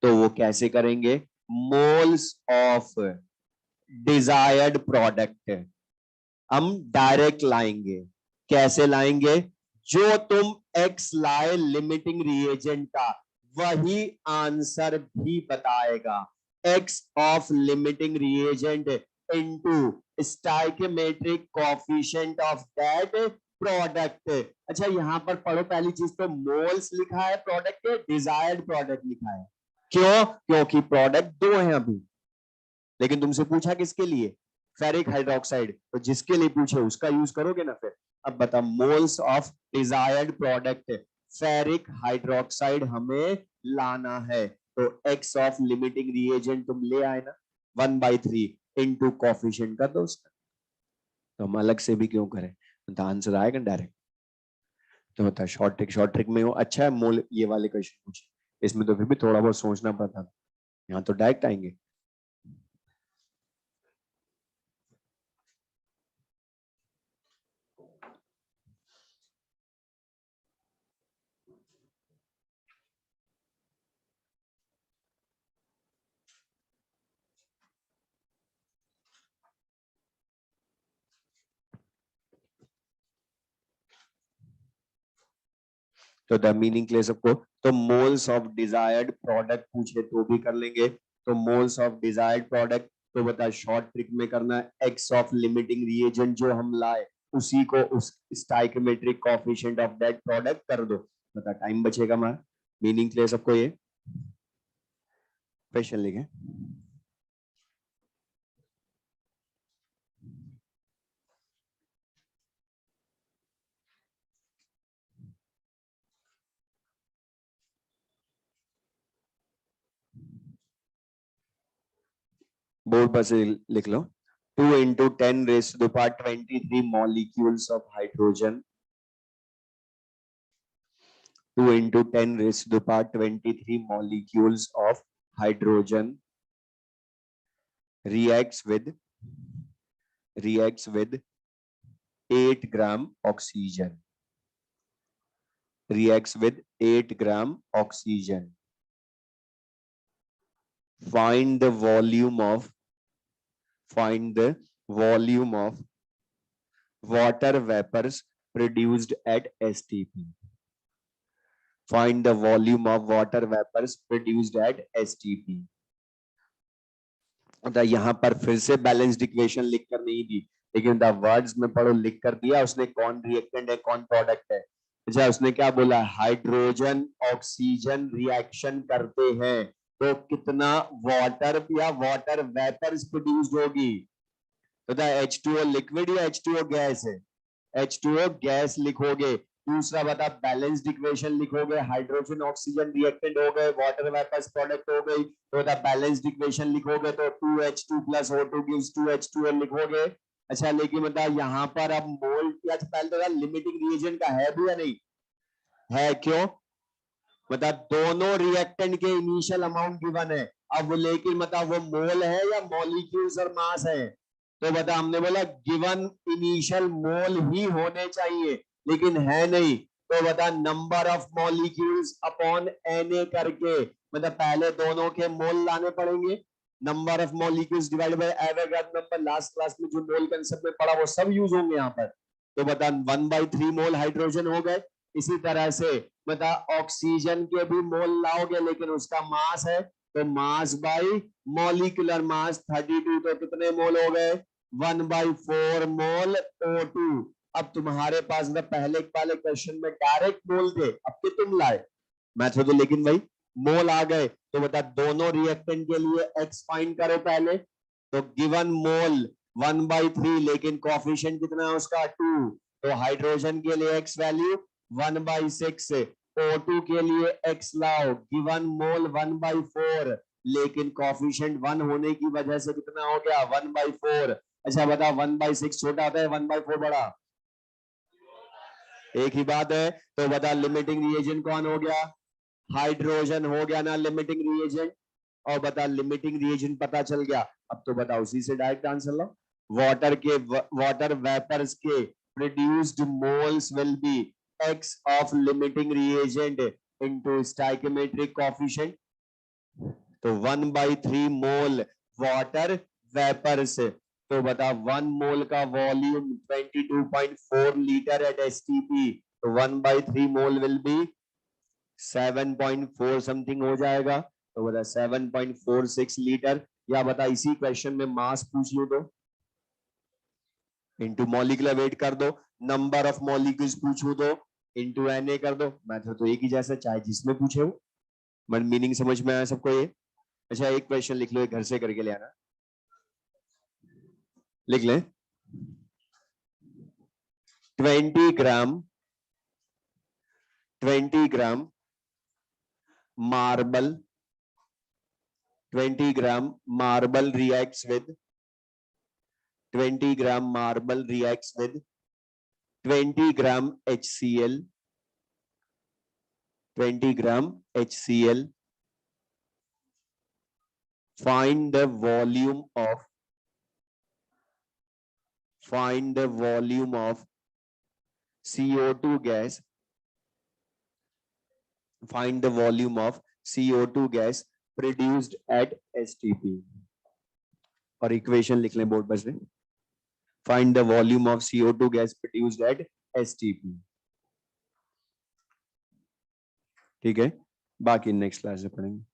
तो वो कैसे करेंगे, मोल्स ऑफ डिजायर्ड प्रोडक्ट हम डायरेक्ट लाएंगे। कैसे लाएंगे, जो तुम एक्स लाए लिमिटिंग रिएजेंट का वही आंसर भी बताएगा, x of limiting reagent into stoichiometric coefficient of that product. अच्छा यहां पर पढ़ो, पहली चीज तो मोल्स लिखा है प्रोडक्ट के, डिजायर्ड प्रोडक्ट लिखा है, क्यों, क्योंकि प्रोडक्ट 2 हैं अभी, लेकिन तुमसे पूछा किसके लिए, फेरिक हाइड्रोक्साइड, तो जिसके लिए पूछे उसका यूज करोगे ना फिर। अब बता, moles of desired product ferric hydroxide हमें लाना है, तो एक्स ऑफ लिमिटिंग रिएजेंट तुम ले आए ना 1/3 इंटू कोएफिशिएंट कर दो उसका, तो हम अलग से भी क्यों करें, तो आंसर आएगा डायरेक्ट। तो बता शॉर्ट ट्रिक में हो अच्छा है मोल ये वाले क्वेश्चन पूछे, इसमें तो फिर भी थोड़ा बहुत सोचना पड़ता था, यहाँ तो डायरेक्ट आएंगे। तो द मीनिंग के लिए सबको, तो मोल्स ऑफ डिजायर्ड प्रोडक्ट पूछे तो भी कर लेंगे। तो मोल्स ऑफ डिजायर्ड प्रोडक्ट, तो बता शॉर्ट ट्रिक में करना है एक्स ऑफ लिमिटिंग रिएजेंट जो हम लाए उसी को उस stoichiometric coefficient of that product कर दो। बता टाइम बचेगा हमारा। मीनिंग के लिए सबको ये क्वेश्चन लिखे। बोर्ड पर से लिख लो। 2 into 10 raised to the power 23 molecules of hydrogen, 2 into 10 raised to the power 23 molecules of hydrogen reacts with 8 gram oxygen, reacts with 8 gram oxygen. Find the volume of water vapors produced at STP. Find the volume of water vapors produced at STP. यहाँ पर फिर से balanced equation लिख कर नहीं दी, लेकिन the words में पढ़ो लिख कर दिया उसने, कौन रिएक्टेंट है कौन प्रोडक्ट है। अच्छा उसने क्या बोला, हाइड्रोजन ऑक्सीजन रिएक्शन करते हैं तो कितना वाटर या वाटर वेपर्स प्रोड्यूस्ड होगी। तो H2O लिक्विड या H2O गैस है, H2O गैस लिखोगे। दूसरा बता बैलेंस्ड इक्वेशन लिखोगे, हाइड्रोजन ऑक्सीजन रिएक्टेंट हो गए, वाटर वेपर्स प्रोडक्ट हो गई, तो बता बैलेंस्ड इक्वेशन लिखोगे तो 2H2 plus O2 gives 2H2O लिखोगे। अच्छा लेकिन बता यहाँ पर अब मोल या पहले तो लिमिटिंग रिएजेंट का है भी या नहीं है, क्यों बता दोनों रिएक्टेंट के इनिशियल अमाउंट गिवन है। अब लेकिन बता वो मोल है या मॉलिक्यूल्स और मास है, तो बता हमने बोला गिवन इनिशियल मोल ही होने चाहिए लेकिन है नहीं, तो बता number of molecules upon Na करके, मतलब पहले दोनों के मोल लाने पड़ेंगे, number of molecules divided by Avogadro number. Last class में जो मोल कंसेप्ट में पढ़ा वो सब यूज होंगे यहाँ पर। तो बता 1/3 मोल हाइड्रोजन हो गए। इसी तरह से बता ऑक्सीजन के भी मोल लाओगे लेकिन उसका मास है, तो मास बाई मॉलिक्यूलर मास 32, तो कितने मोल हो गए 1/4 मोल O2। अब तुम्हारे पास में पहले वाले क्वेश्चन में डायरेक्ट मोल थे, अब के तुम लाए मैथड, तो लेकिन भाई मोल आ गए। तो बता दोनों रिएक्टेंट के लिए एक्स फाइंड करो पहले, तो गिवन मोल 1/3 लेकिन कोएफिशिएंट कितना है उसका 2, तो हाइड्रोजन के लिए एक्स वैल्यू 1/6, O2 के लिए एक्स लाओ, गिवन मोल 1/4 लेकिन कोएफिशिएंट 1 होने की वजह से कितना हो गया 1/4। अच्छा बता 1/6 छोटा होता है 1/4 बड़ा, एक ही बात है। तो बता लिमिटिंग रिएजेंट कौन हो गया, हाइड्रोजन हो गया ना लिमिटिंग रिएजेंट। और बता लिमिटिंग रिएजेंट पता चल गया, अब तो बता उसी से डायरेक्ट आंसर लो। वाटर वेपर्स के produced moles will be x of limiting reagent into stoichiometric coefficient, तो 1/3 मोल वाटर वेपर से, तो बता 1 मोल का वॉल्यूम 22.4 लीटर एट STP, तो 1/3 मोल विल बी 7.4 समथिंग हो जाएगा, तो बता 7.46 लीटर। या बता इसी क्वेश्चन में मास पूछ लूं तो इंटू मॉलिक्यूलर वेट कर दो, नंबर ऑफ मॉलिक्यूल्स पूछूं तो इंटू Na कर दो, मैथड तो एक ही जैसा चाहे जिसमें पूछे हो, बट मीनिंग समझ में आया सबको ये। अच्छा एक क्वेश्चन लिख लो, घर से करके ले आना, लिख ले 20 gram marble, 20 gram marble reacts with 20 gram marble reacts with 20 gram HCl. 20 gram HCl. Find the volume of CO2 gas. Find the volume of CO2 gas produced at STP. और इक्वेशन लिख लें बोर्ड पर से. Find the volume of CO2 gas produced at STP. ठीक है, बाकी next class में पढ़ेंगे.